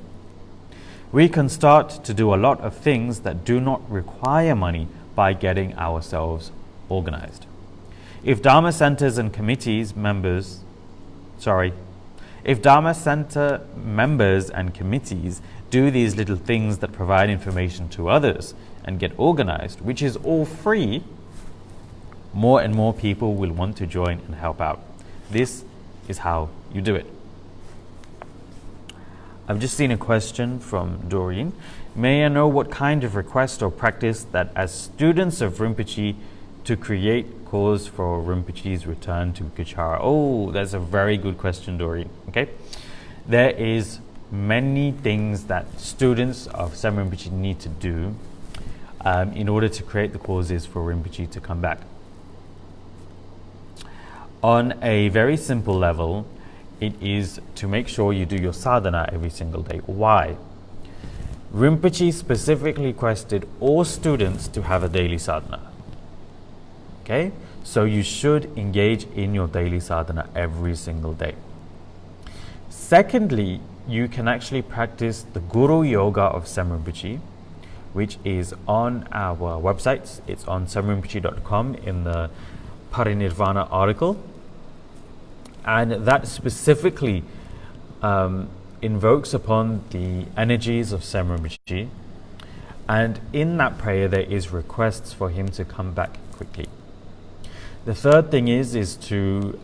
We can start to do a lot of things that do not require money by getting ourselves organized. If Dharma centers and committees members, if Dharma center members and committees do these little things that provide information to others and get organized, which is all free, more and more people will want to join and help out. This is how you do it. I've just seen a question from Doreen. May I know what kind of request or practice that as students of Rinpoche to create cause for Rinpoche's return to Kechara? Oh, that's a very good question, Doreen. Okay, there is many things that students of Tsem Rinpoche need to do in order to create the causes for Rinpoche to come back. On a very simple level, it is to make sure you do your sadhana every single day. Why? Rinpoche specifically requested all students to have a daily sadhana. Okay? So you should engage in your daily sadhana every single day. Secondly, you can actually practice the Guru Yoga of Tsem Rinpoche, which is on our websites. It's on tsemrinpoche.com in the Parinirvana article. And that specifically invokes upon the energies of Tsem Rinpoche. And in that prayer, there is requests for him to come back quickly. The third thing is to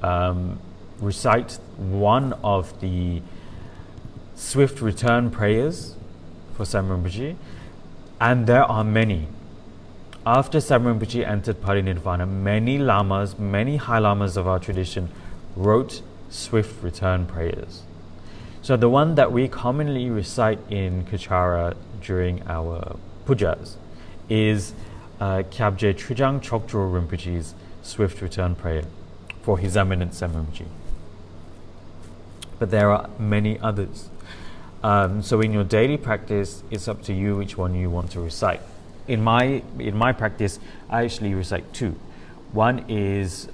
recite one of the swift return prayers for Tsem Rinpoche. And there are many. After Tsem Rinpoche entered Parinirvana, many lamas, many high lamas of our tradition wrote swift return prayers. So the one that we commonly recite in Kechara during our pujas is Kyabje Trijang Chokdro Rinpoche's swift return prayer for His Eminence Tsem Rinpoche. But there are many others. So in your daily practice, it's up to you which one you want to recite. In my practice, I actually recite two. One is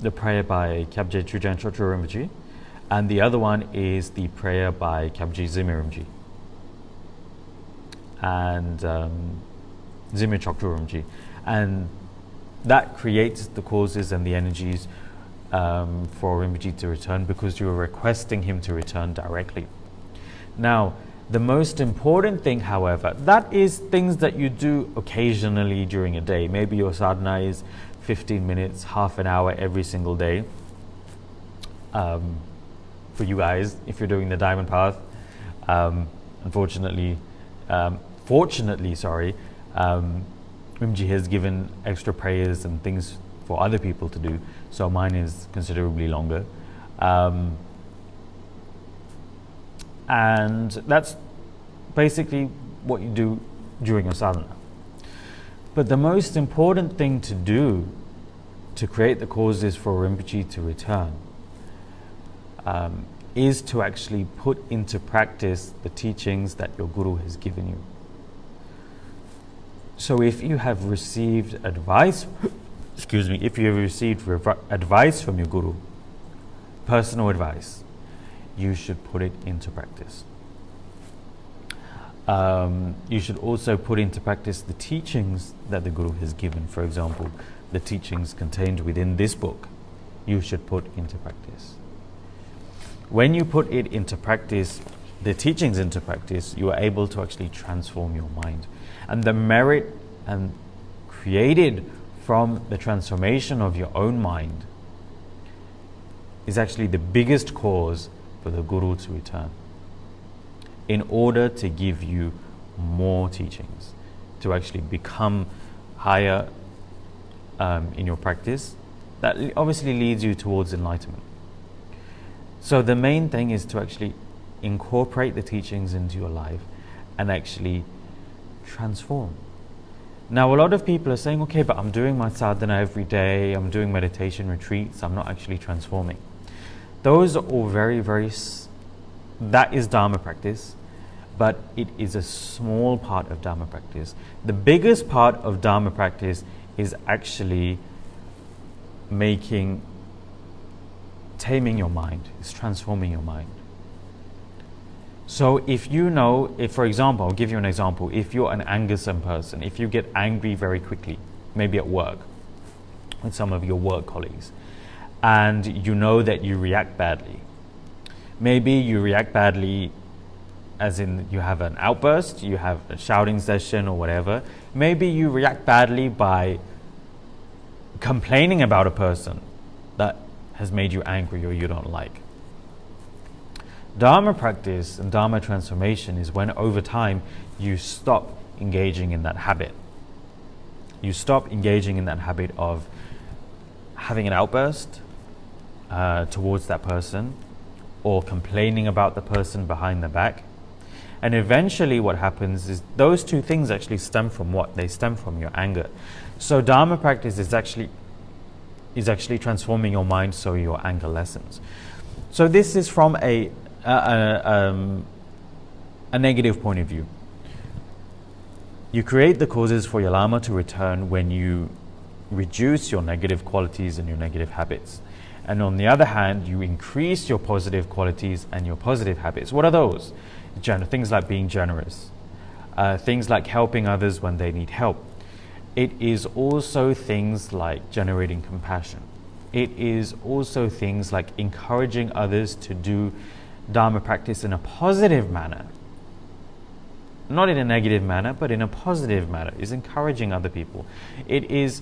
the prayer by Kyabje Trijang Chokdro Rinpoche, and the other one is the prayer by Kyabje Zimir Rinpoche and Zimir Chokdro Rinpoche. And that creates the causes and the energies for Rinpoche to return, because you are requesting him to return directly. Now, the most important thing, however, that is things that you do occasionally during a day. Maybe your sadhana is 15 minutes, half an hour every single day. For you guys, if you're doing the Diamond Path, fortunately, Rinpoche has given extra prayers and things for other people to do, so mine is considerably longer. And that's basically what you do during your sadhana. But the most important thing to do to create the causes for Rinpoche to return is to actually put into practice the teachings that your Guru has given you. So if you have received advice, if you have received advice from your Guru, personal advice, you should put it into practice. You should also put into practice the teachings that the Guru has given. For example, the teachings contained within this book, you should put into practice. When you put it into practice, the teachings into practice, you are able to actually transform your mind. And the merit and created from the transformation of your own mind is actually the biggest cause for the Guru to return, in order to give you more teachings, to actually become higher in your practice. That obviously leads you towards enlightenment. So the main thing is to actually incorporate the teachings into your life and actually transform. Now, a lot of people are saying, okay, but I'm doing my sadhana every day, I'm doing meditation retreats, I'm not actually transforming. Those are all that is Dharma practice, but it is a small part of Dharma practice. The biggest part of Dharma practice is actually taming your mind, is transforming your mind. So if for example, I'll give you an example, if you're an angersome person, if you get angry very quickly, maybe at work, with some of your work colleagues, and you know that you react badly. Maybe you react badly as in you have an outburst, you have a shouting session or whatever. Maybe you react badly by complaining about a person that has made you angry or you don't like. Dharma practice and Dharma transformation is when over time you stop engaging in that habit. You stop engaging in that habit of having an outburst towards that person, or complaining about the person behind the back. And eventually what happens is those two things actually stem from what? They stem from your anger. So Dharma practice is actually transforming your mind so your anger lessens. So this is from a negative point of view. You create the causes for your Lama to return when you reduce your negative qualities and your negative habits. And on the other hand, you increase your positive qualities and your positive habits. What are those? Things like being generous, things like helping others when they need help. It is also things like generating compassion. It is also things like encouraging others to do Dharma practice in a positive manner. Not in a negative manner, but in a positive manner. Is encouraging other people. It is,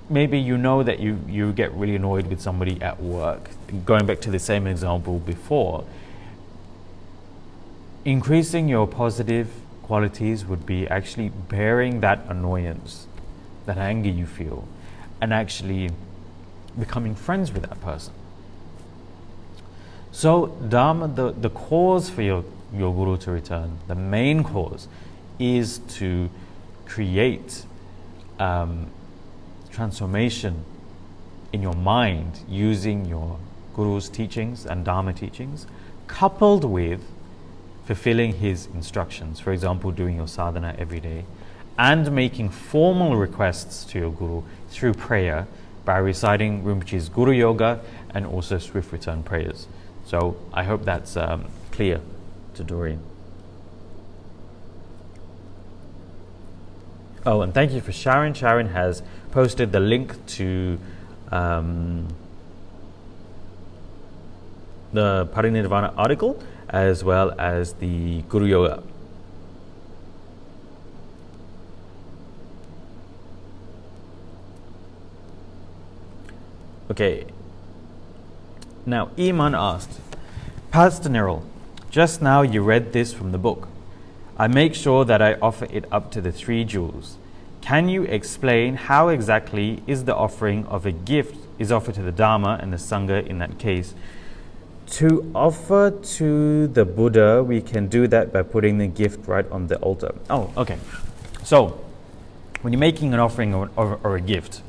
maybe you know that you get really annoyed with somebody at work. Going back to the same example before, increasing your positive qualities would be actually bearing that annoyance, that anger you feel, and actually becoming friends with that person. So Dharma, the cause for your Guru to return, the main cause, is to create transformation in your mind using your Guru's teachings and Dharma teachings, coupled with fulfilling his instructions. For example, doing your sadhana every day, and making formal requests to your Guru through prayer by reciting Rinpoche's Guru Yoga and also swift return prayers. So I hope that's clear to Doreen. Oh, and thank you for Sharon. Sharon has posted the link to the Parinirvana article as well as the Guru Yoga. Okay. Now, Iman asked, Pastor Niral, just now you read this from the book. I make sure that I offer it up to the 3 jewels. Can you explain how exactly is the offering of a gift is offered to the Dharma and the Sangha in that case? To offer to the Buddha, we can do that by putting the gift right on the altar. Oh, okay. So, when you're making an offering or a gift,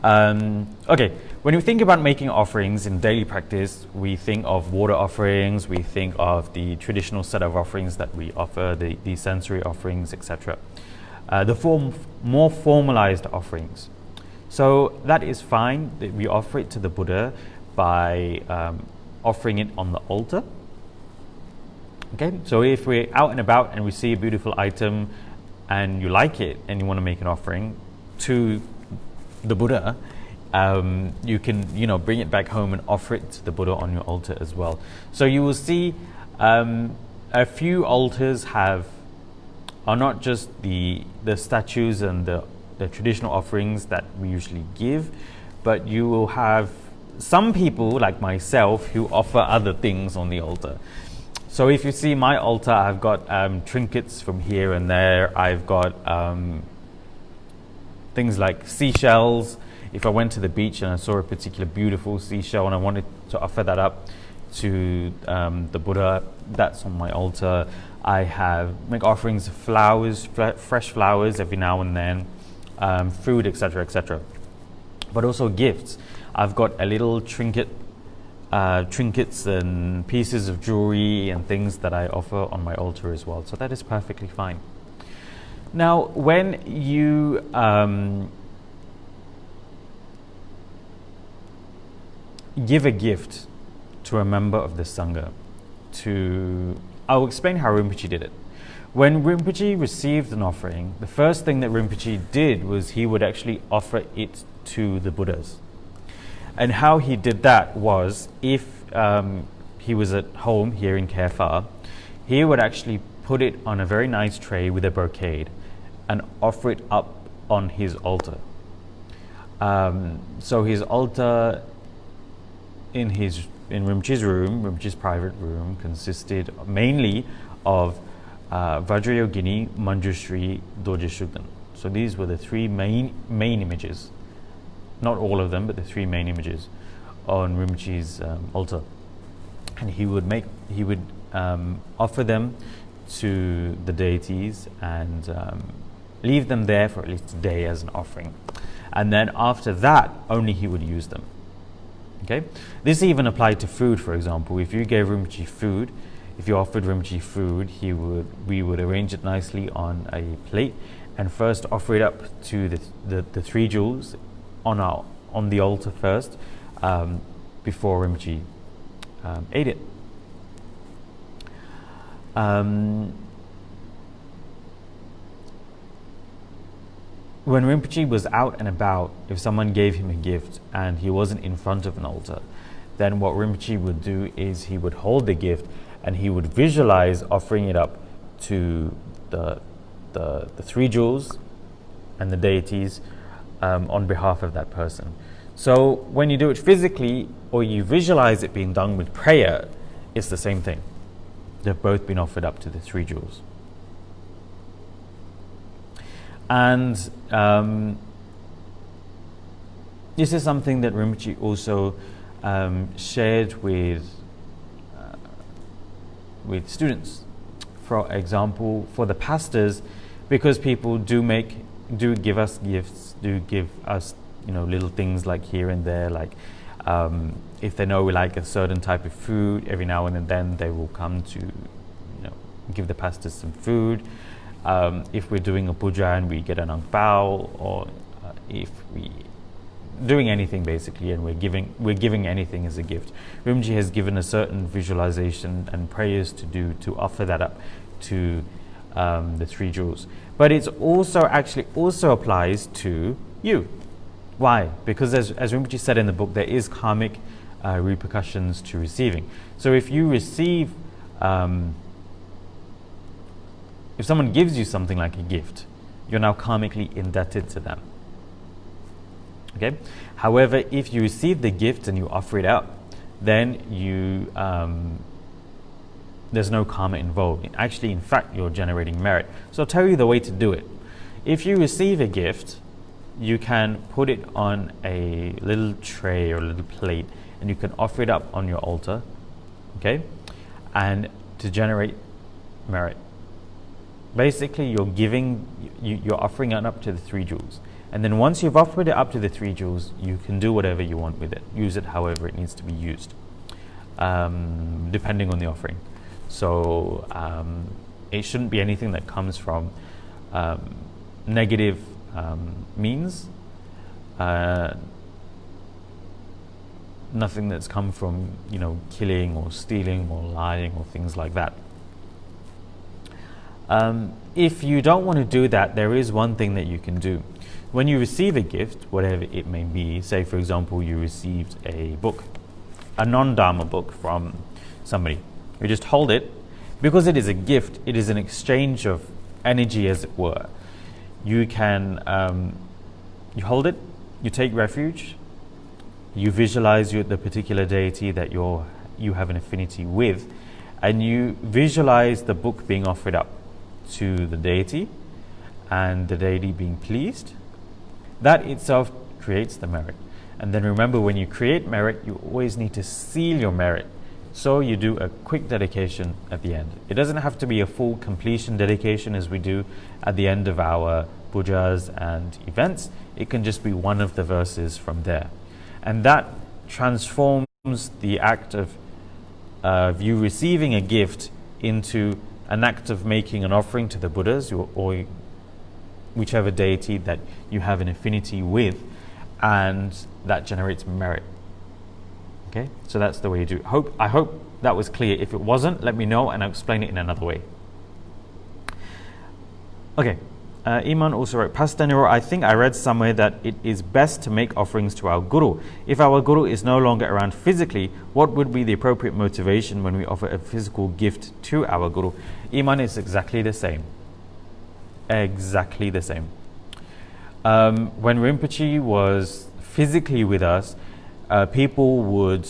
okay, when you think about making offerings in daily practice, we think of water offerings, we think of the traditional set of offerings that we offer, the sensory offerings, etc. The more formalized offerings. So that is fine, that we offer it to the Buddha by offering it on the altar. Okay, so if we're out and about and we see a beautiful item and you like it and you want to make an offering to the Buddha, you can bring it back home and offer it to the Buddha on your altar as well. So you will see a few altars are not just the statues and the traditional offerings that we usually give, but you will have some people like myself who offer other things on the altar. So if you see my altar, I've got trinkets from here and there. I've got things like seashells. If I went to the beach and I saw a particular beautiful seashell and I wanted to offer that up to the Buddha, that's on my altar. I make offerings of flowers, fresh flowers every now and then, food, etc., etc. But also gifts. I've got a little trinkets and pieces of jewelry and things that I offer on my altar as well. So that is perfectly fine. Now, when you give a gift to a member of the Sangha, I'll explain how Rinpoche did it. When Rinpoche received an offering, the first thing that Rinpoche did was he would actually offer it to the Buddhas. And how he did that was, if he was at home here in Kechara, he would actually put it on a very nice tray with a brocade and offer it up on his altar. So his altar in Rinpoche's room, Rinpoche's private room, consisted mainly of Vajrayogini, Manjushri, Dorje Shugden. So these were the three main images, not all of them, but the three main images on Rinpoche's altar. And he would offer them to the deities and leave them there for at least a day as an offering. And then after that, only he would use them. Okay? This even applied to food, for example. If you gave Rinpoche food, if you offered Rinpoche food, we would arrange it nicely on a plate and first offer it up to the three jewels on the altar first, before Rinpoche ate it. When Rinpoche was out and about, if someone gave him a gift and he wasn't in front of an altar, then what Rinpoche would do is he would hold the gift and he would visualize offering it up to the three jewels and the deities on behalf of that person. So when you do it physically or you visualize it being done with prayer, it's the same thing. They've both been offered up to the three jewels. And this is something that Rinpoche also shared with students. For example, for the pastors, because people do give us gifts, do give us little things like here and there, like if they know we like a certain type of food, every now and then they will come to give the pastors some food. If we're doing a puja and we get an ang pao, or if we doing anything basically and we're giving anything as a gift, Rinpoche has given a certain visualization and prayers to offer that up to the three jewels. But it's also applies to you. Why? Because as Rinpoche said in the book, there is karmic repercussions to receiving. So if you receive, if someone gives you something like a gift, you're now karmically indebted to them. Okay. However, if you receive the gift and you offer it out, then there's no karma involved. Actually, in fact, you're generating merit. So I'll tell you the way to do it. If you receive a gift, you can put it on a little tray or a little plate, and you can offer it up on your altar, okay, and to generate merit. Basically, you're offering it up to the three jewels. And then once you've offered it up to the three jewels, you can do whatever you want with it. Use it however it needs to be used, depending on the offering. So it shouldn't be anything that comes from negative means. Nothing that's come from killing or stealing or lying or things like that. If you don't want to do that, there is one thing that you can do. When you receive a gift, whatever it may be, say for example you received a book, a non-Dharma book from somebody, you just hold it. Because it is a gift, it is an exchange of energy, as it were. You can you hold it, you take refuge, you visualize the particular deity that you have an affinity with, and you visualize the book being offered up to the deity and the deity being pleased. That itself creates the merit. And then remember, when you create merit, you always need to seal your merit. So you do a quick dedication at the end. It doesn't have to be a full completion dedication as we do at the end of our pujas and events. It can just be one of the verses from there. And that transforms the act of you receiving a gift into an act of making an offering to the Buddhas or whichever deity that you have an affinity with, and that generates merit. Okay, so that's the way you do it. I hope that was clear. If it wasn't, let me know and I'll explain it in another way. Okay, Iman also wrote, Pastor Niral, I think I read somewhere that it is best to make offerings to our Guru. If our Guru is no longer around physically, what would be the appropriate motivation when we offer a physical gift to our Guru? Iman, is exactly the same. Exactly the same. When Rinpoche was physically with us, people would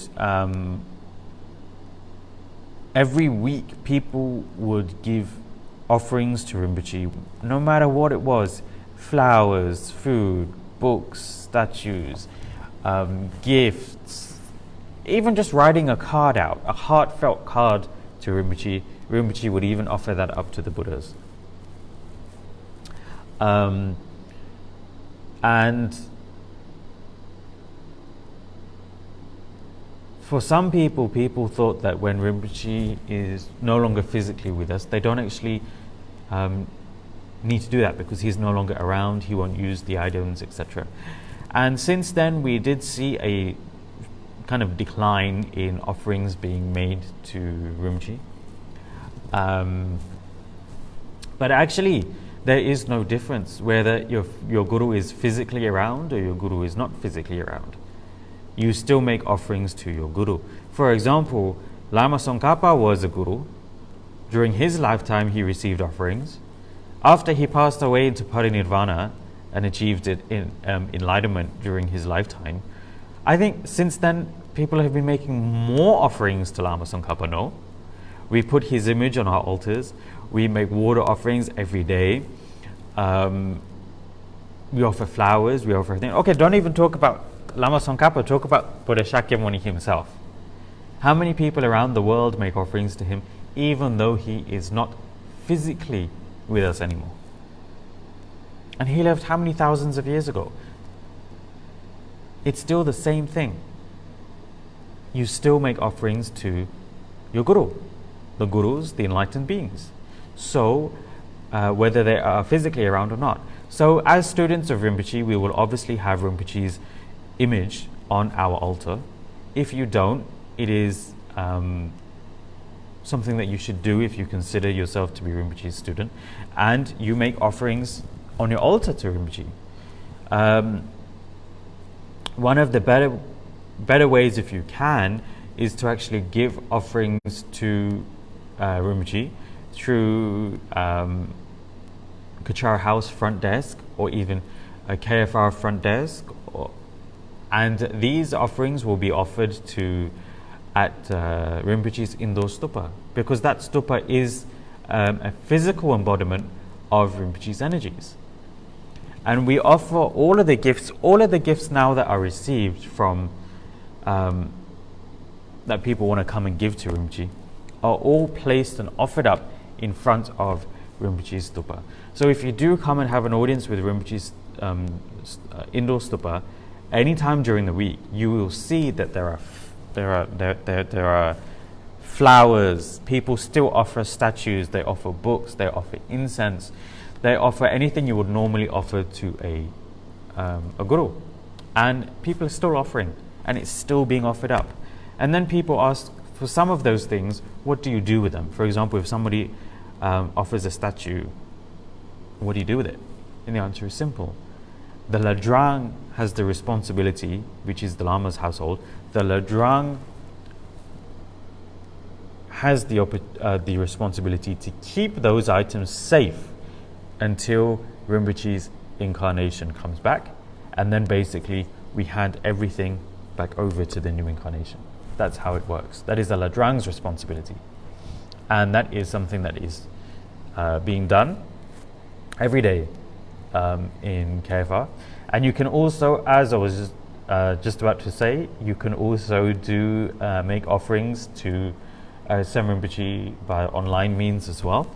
every week give offerings to Rinpoche, no matter what it was, flowers, food, books, statues, gifts, even just writing a card out, a heartfelt card to Rinpoche. Rinpoche would even offer that up to the Buddhas. And for some people thought that when Rinpoche is no longer physically with us, they don't actually need to do that because he's no longer around, he won't use the items, etc. And since then, we did see a kind of decline in offerings being made to Rinpoche. But actually, there is no difference whether your guru is physically around or your guru is not physically around. You still make offerings to your guru. For example, Lama Tsongkhapa was a guru. During his lifetime, he received offerings. After he passed away into parinirvana and achieved it in enlightenment during his lifetime, I think since then, people have been making more offerings to Lama Tsongkhapa. No? We put his image on our altars. We make water offerings every day. We offer flowers. We offer things. Okay, don't even talk about Lama Tsongkhapa. Talk about Buddha Shakyamuni himself. How many people around the world make offerings to him, even though he is not physically with us anymore? And he lived how many thousands of years ago? It's still the same thing. You still make offerings to your guru, the gurus, the enlightened beings. So, whether they are physically around or not. So, as students of Rinpoche, we will obviously have Rinpoche's image on our altar. If you don't, it is something that you should do if you consider yourself to be Rinpoche's student, and you make offerings on your altar to Rinpoche. One of the better ways, if you can, is to actually give offerings to Rinpoche through Kechara House front desk or even a KFR front desk, and these offerings will be offered to at Rinpoche's indoor stupa, because that stupa is a physical embodiment of Rinpoche's energies. And we offer all of the gifts now that are received from that people want to come and give to Rinpoche are all placed and offered up in front of Rinpoche's stupa. So if you do come and have an audience with Rinpoche's indoor stupa, anytime during the week, you will see that there are flowers. People still offer statues. They offer books. They offer incense. They offer anything you would normally offer to a guru, and people are still offering, and it's still being offered up. And then people ask, for some of those things, what do you do with them? For example, if somebody offers a statue, what do you do with it? And the answer is simple. The Ladrang has the responsibility, which is the Lama's household. The Ladrang has the responsibility to keep those items safe until Rinpoche's incarnation comes back, and then basically we hand everything back over to the new incarnation. That's how it works. That is the Ladrang's responsibility, and that is something that is being done every day in KFR. And you can also, as I was just about to say, you can also do make offerings to Tsem Rinpoche by online means as well.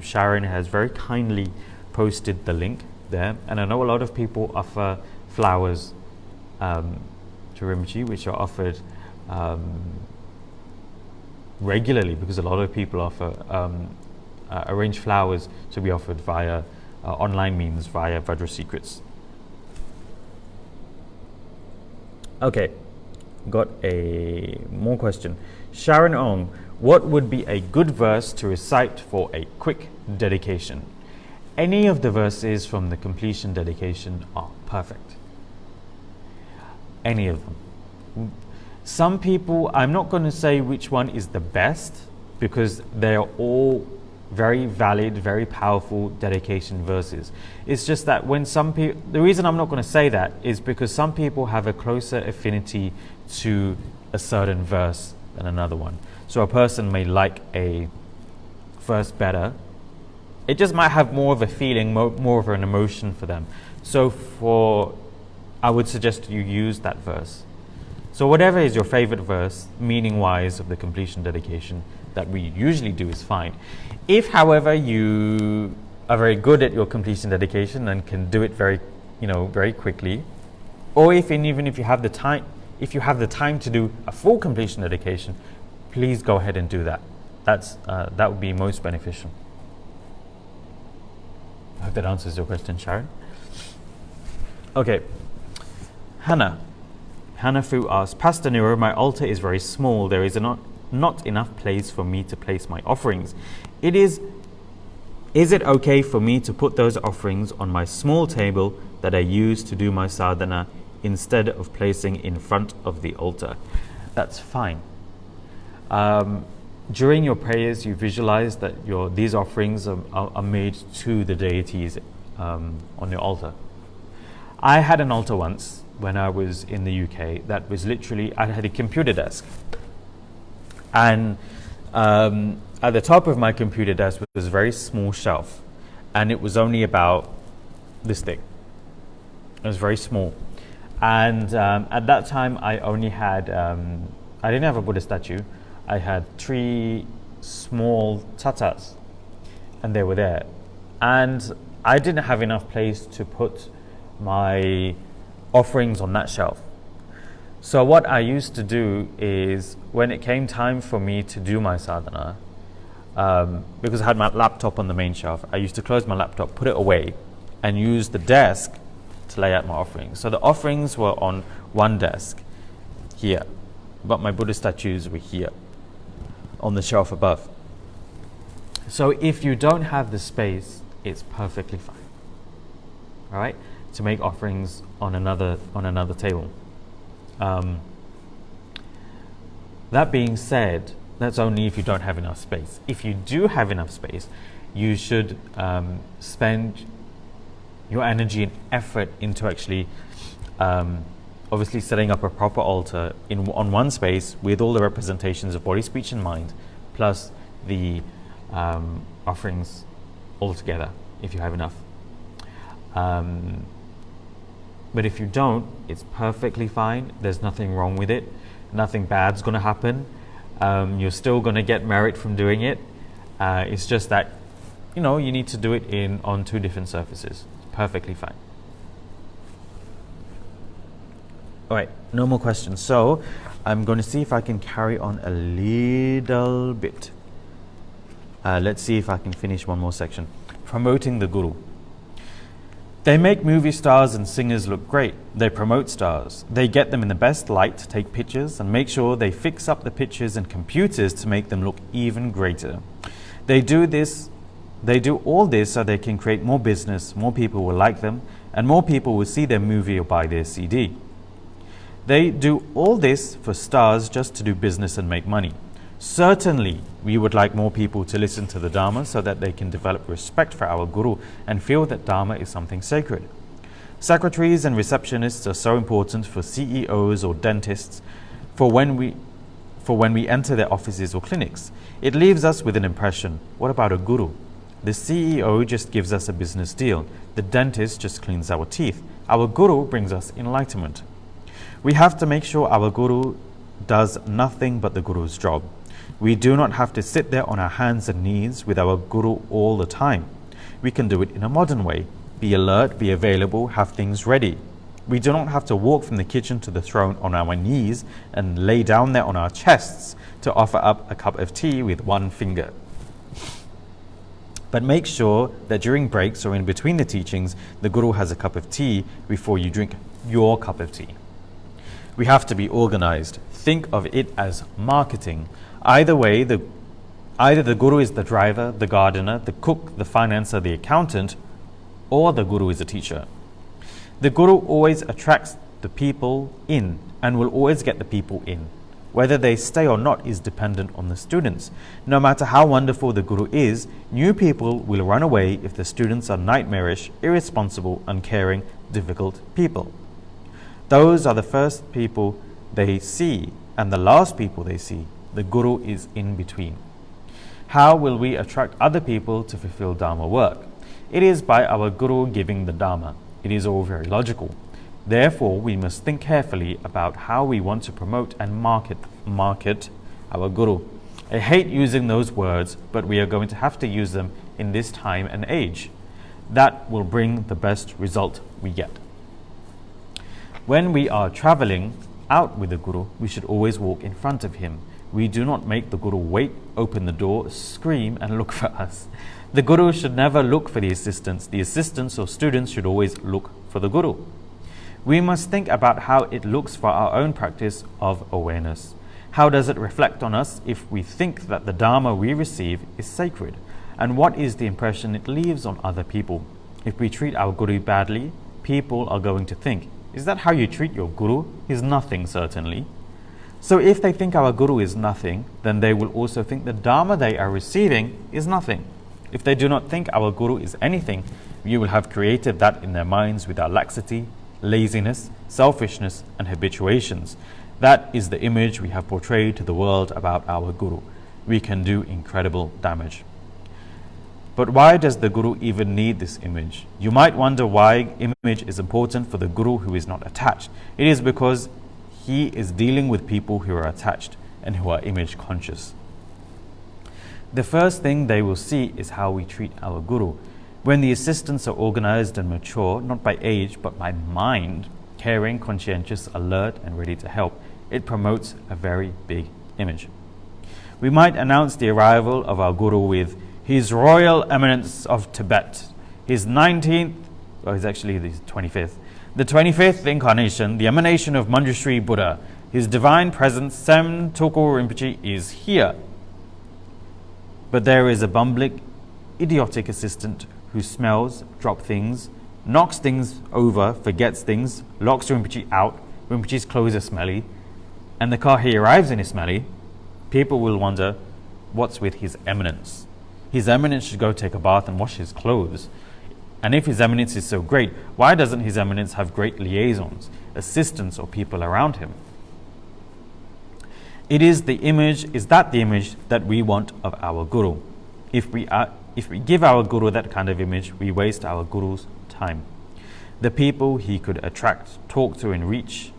Sharon has very kindly posted the link there, and I know a lot of people offer flowers to Rinpoche, which are offered regularly, because a lot of people offer arrange flowers to be offered via online means, via Vajra Secrets. Okay, got a more question. Sharon Ong, what would be a good verse to recite for a quick dedication? Any of the verses from the completion dedication are perfect. Any of them. Some people, I'm not going to say which one is the best, because they are all very valid, very powerful dedication verses. It's just that when some people, the reason I'm not going to say that is because some people have a closer affinity to a certain verse than another one. So a person may like a verse better It just might have more of a feeling, more of an emotion for them. So I would suggest you use that verse. So whatever is your favorite verse, meaning-wise, of the completion dedication that we usually do is fine. If, however, you are very good at your completion dedication and can do it very quickly, or even if you have the time to do a full completion dedication, please go ahead and do that. That would be most beneficial. I hope that answers your question, Sharon. Okay. Hannah Fu asks, Pastor Niral, my altar is very small. There is not enough place for me to place my offerings. Is it okay for me to put those offerings on my small table that I use to do my sadhana instead of placing in front of the altar? That's fine. During your prayers, you visualize that these offerings are made to the deities on your altar. I had an altar once when I was in the UK that was literally, I had a computer desk. And at the top of my computer desk was a very small shelf. And it was only about this thick. It was very small. And at that time, I only had, I didn't have a Buddha statue. I had 3 small tattas, and they were there. And I didn't have enough place to put my offerings on that shelf. So what I used to do is, when it came time for me to do my sadhana, because I had my laptop on the main shelf, I used to close my laptop, put it away, and use the desk to lay out my offerings. So the offerings were on one desk here, but my Buddha statues were here on the shelf above. So if you don't have the space, it's perfectly fine. All right, to make offerings on another table. That being said, that's only if you don't have enough space. If you do have enough space, you should spend your energy and effort into actually obviously setting up a proper altar on one space with all the representations of body, speech and mind, plus the offerings all together, if you have enough. But if you don't, it's perfectly fine. There's nothing wrong with it. Nothing bad's going to happen. You're still going to get merit from doing it. It's just that, you need to do it on 2 different surfaces. It's perfectly fine. All right, no more questions. So I'm going to see if I can carry on a little bit. Let's see if I can finish one more section. Promoting the Guru. They make movie stars and singers look great. They promote stars. They get them in the best light to take pictures and make sure they fix up the pictures and computers to make them look even greater. They do all this so they can create more business, more people will like them, and more people will see their movie or buy their CD. They do all this for stars just to do business and make money. Certainly, we would like more people to listen to the Dharma so that they can develop respect for our Guru and feel that Dharma is something sacred. Secretaries and receptionists are so important for CEOs or dentists for when we enter their offices or clinics. It leaves us with an impression. What about a Guru? The CEO just gives us a business deal. The dentist just cleans our teeth. Our Guru brings us enlightenment. We have to make sure our Guru does nothing but the Guru's job. We do not have to sit there on our hands and knees with our Guru all the time. We can do it in a modern way. Be alert, be available, have things ready. We do not have to walk from the kitchen to the throne on our knees and lay down there on our chests to offer up a cup of tea with one finger. But make sure that during breaks or in between the teachings, the Guru has a cup of tea before you drink your cup of tea. We have to be organized. Think of it as marketing. Either the Guru is the driver, the gardener, the cook, the financer, the accountant, or the Guru is a teacher. The Guru always attracts the people in and will always get the people in. Whether they stay or not is dependent on the students. No matter how wonderful the Guru is, new people will run away if the students are nightmarish, irresponsible, uncaring, difficult people. Those are the first people they see and the last people they see. The Guru is in between. How will we attract other people to fulfill Dharma work? It is by our Guru giving the Dharma. It is all very logical. Therefore, we must think carefully about how we want to promote and market our Guru. I hate using those words, but we are going to have to use them in this time and age. That will bring the best result we get. When we are traveling out with the Guru, we should always walk in front of him. We do not make the Guru wait, open the door, scream and look for us. The Guru should never look for the assistants. The assistants or students should always look for the Guru. We must think about how it looks for our own practice of awareness. How does it reflect on us if we think that the Dharma we receive is sacred? And what is the impression it leaves on other people? If we treat our Guru badly, people are going to think, is that how you treat your Guru? He's nothing, certainly. So if they think our Guru is nothing, then they will also think the Dharma they are receiving is nothing. If they do not think our Guru is anything, we will have created that in their minds with our laxity, laziness, selfishness, and habituations. That is the image we have portrayed to the world about our Guru. We can do incredible damage. But why does the Guru even need this image? You might wonder why image is important for the Guru who is not attached. It is because he is dealing with people who are attached and who are image conscious. The first thing they will see is how we treat our Guru. When the assistants are organized and mature, not by age but by mind, caring, conscientious, alert and ready to help, it promotes a very big image. We might announce the arrival of our Guru with His Royal Eminence of Tibet, his 19th, well, he's actually the 25th, the 25th incarnation, the emanation of Manjushri Buddha, His Divine Presence, Tsem Rinpoche, is here. But there is a bumbling, idiotic assistant who smells, drops things, knocks things over, forgets things, locks Rinpoche out. Rinpoche's clothes are smelly, and the car he arrives in is smelly. People will wonder, what's with His Eminence? His Eminence should go take a bath and wash his clothes. And if His Eminence is so great, why doesn't His Eminence have great liaisons, assistants, or people around him? Is that the image that we want of our Guru? If we give our Guru that kind of image, we waste our Guru's time. The people he could attract, talk to and reach,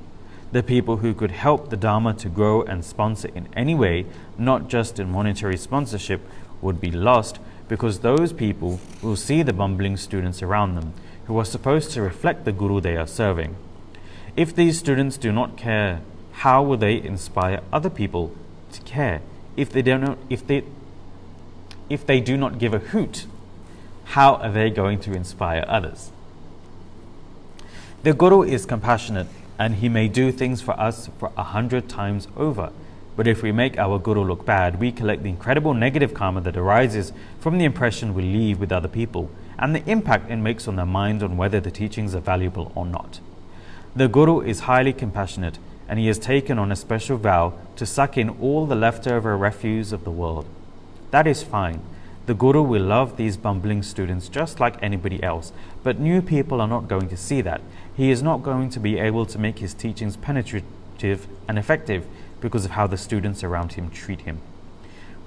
the people who could help the Dharma to grow and sponsor in any way, not just in monetary sponsorship, would be lost because those people will see the bumbling students around them who are supposed to reflect the Guru they are serving. If these students do not care, how will they inspire other people to care? If they do not give a hoot, how are they going to inspire others? The Guru is compassionate and he may do things for us for 100 times over. But if we make our Guru look bad, we collect the incredible negative karma that arises from the impression we leave with other people and the impact it makes on their mind on whether the teachings are valuable or not. The Guru is highly compassionate and he has taken on a special vow to suck in all the leftover refuse of the world. That is fine. The Guru will love these bumbling students just like anybody else, but new people are not going to see that. He is not going to be able to make his teachings penetrative and effective because of how the students around him treat him.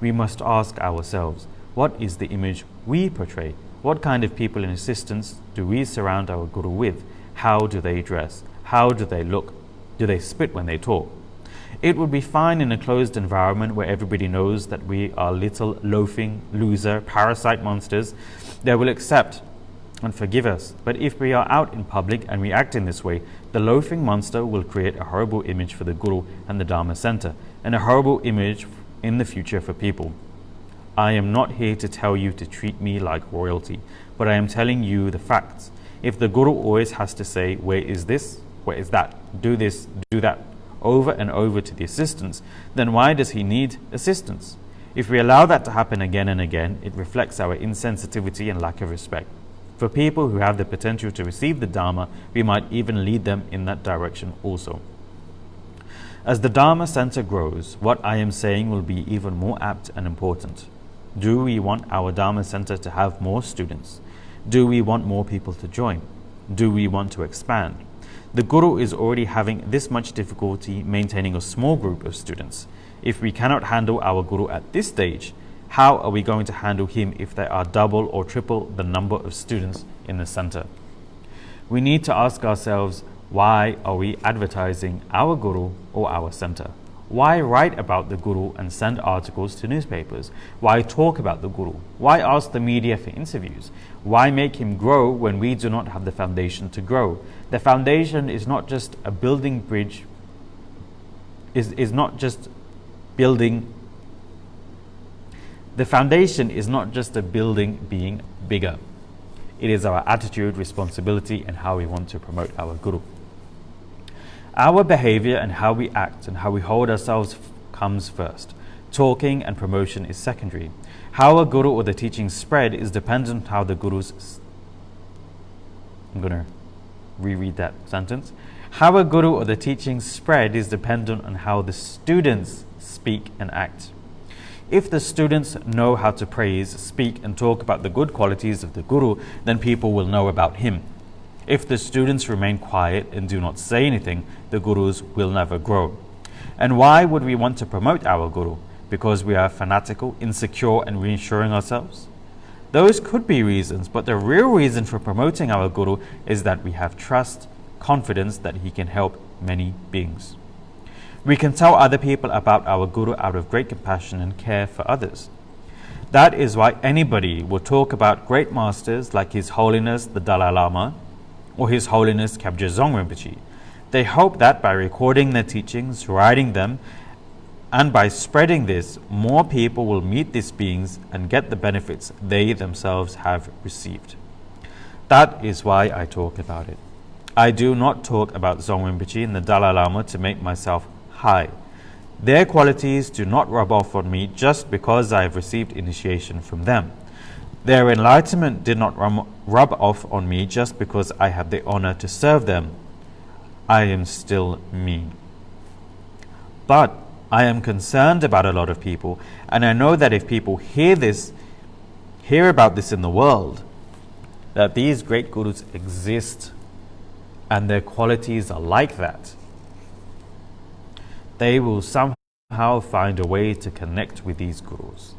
We must ask ourselves, what is the image we portray? What kind of people and assistants do we surround our Guru with? How do they dress? How do they look? Do they spit when they talk? It would be fine in a closed environment where everybody knows that we are little loafing, loser, parasite monsters. They will accept and forgive us. But if we are out in public and we act in this way, the loafing monster will create a horrible image for the Guru and the Dharma Center, and a horrible image in the future for people. I am not here to tell you to treat me like royalty, but I am telling you the facts. If the Guru always has to say, where is this? Where is that? Do this, do that, over and over to the assistants, then why does he need assistants? If we allow that to happen again and again, it reflects our insensitivity and lack of respect. For people who have the potential to receive the Dharma, we might even lead them in that direction also. As the Dharma Center grows, what I am saying will be even more apt and important. Do we want our Dharma Center to have more students? Do we want more people to join? Do we want to expand? The Guru is already having this much difficulty maintaining a small group of students. If we cannot handle our Guru at this stage, How are we going to handle him if there are double or triple the number of students in the center? We need to ask ourselves, why are we advertising our guru or our center? Why write about the guru and send articles to newspapers? Why talk about the guru? Why ask the media for interviews? Why make him grow when we do not have the foundation to grow? The foundation is not just a building bridge, is not just building. The foundation is not just a building being bigger. It is our attitude, responsibility, and how we want to promote our guru. Our behavior and how we act and how we hold ourselves comes first. Talking and promotion is secondary. How a guru or the teaching spread is dependent on how the guru's... I'm going to reread that sentence. How a guru or the teaching spread is dependent on how the students speak and act. If the students know how to praise, speak, and talk about the good qualities of the guru, then people will know about him. If the students remain quiet and do not say anything, the gurus will never grow. And why would we want to promote our guru? Because we are fanatical, insecure, and reassuring ourselves? Those could be reasons, but the real reason for promoting our guru is that we have trust, confidence that he can help many beings. We can tell other people about our guru out of great compassion and care for others. That is why anybody will talk about great masters like His Holiness the Dalai Lama or His Holiness Kechara Rinpoche. They hope that by recording their teachings, writing them, and by spreading this, more people will meet these beings and get the benefits they themselves have received. That is why I talk about it. I do not talk about Dzong Rinpoche and the Dalai Lama to make myself high. Their qualities do not rub off on me just because I have received initiation from them. Their enlightenment did not rub off on me just because I have the honor to serve them. I am still me. But I am concerned about a lot of people, and I know that if people hear about this in the world, that these great gurus exist and their qualities are like that, they will somehow find a way to connect with these gurus.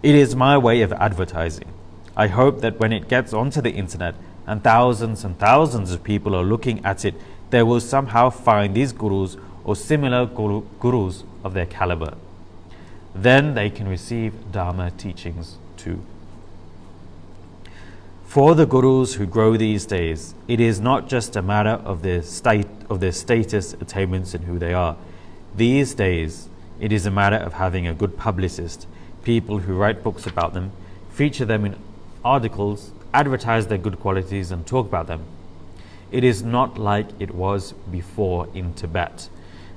It is my way of advertising. I hope that when it gets onto the internet and thousands of people are looking at it, they will somehow find these gurus or similar gurus of their caliber. Then they can receive Dharma teachings too. For the gurus who grow these days, it is not just a matter of their status, attainments, and who they are. These days, it is a matter of having a good publicist, people who write books about them, feature them in articles, advertise their good qualities, and talk about them. It is not like it was before in Tibet.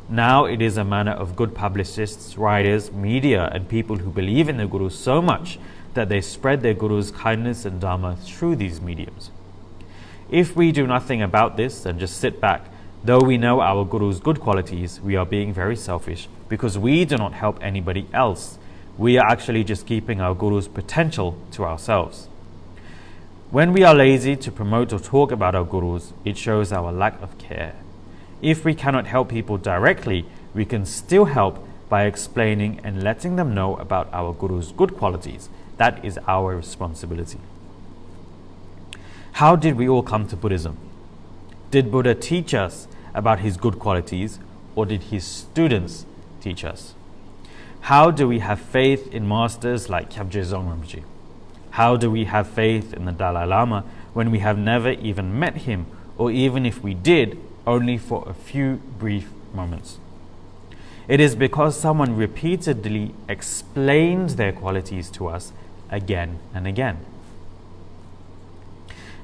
Now it is a matter of good publicists, writers, media, and people who believe in the Guru so much that they spread their Guru's kindness and Dharma through these mediums. If we do nothing about this and just sit back, though we know our Guru's good qualities, we are being very selfish because we do not help anybody else. We are actually just keeping our Guru's potential to ourselves. When we are lazy to promote or talk about our Gurus, it shows our lack of care. If we cannot help people directly, we can still help by explaining and letting them know about our Guru's good qualities. That is our responsibility. How did we all come to Buddhism? Did Buddha teach us about his good qualities, or did his students teach us? How do we have faith in masters like Kechara Rinpoche? How do we have faith in the Dalai Lama when we have never even met him, or even if we did, only for a few brief moments? It is because someone repeatedly explained their qualities to us again and again.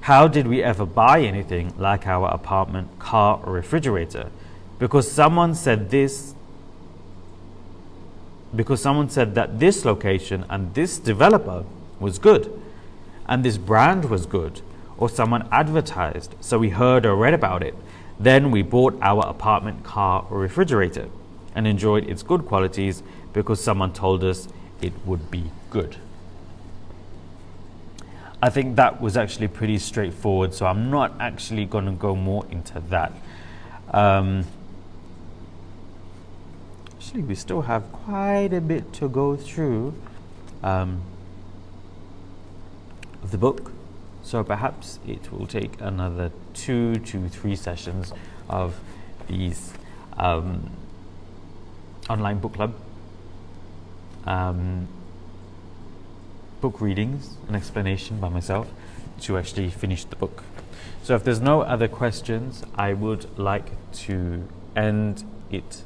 How did we ever buy anything like our apartment, car, or refrigerator? Because someone said that this location and this developer was good, and this brand was good, or someone advertised, so we heard or read about it. Then we bought our apartment, car, or refrigerator and enjoyed its good qualities because someone told us it would be good. I think that was actually pretty straightforward, so I'm not actually going to go more into that. Actually, we still have quite a bit to go through. of the book. So perhaps it will take another 2 to 3 sessions of these online book club book readings and explanation by myself to actually finish the book. So if there's no other questions, I would like to end it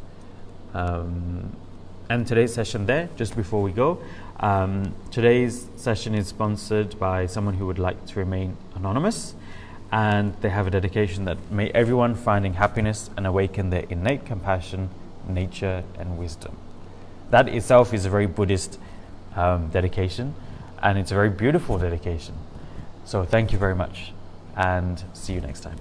and today's session there. Just before we go, today's session is sponsored by someone who would like to remain anonymous, and they have a dedication that may everyone finding happiness and awaken their innate compassion, nature and wisdom. That itself is a very Buddhist dedication, and it's a very beautiful dedication. So thank you very much, and see you next time.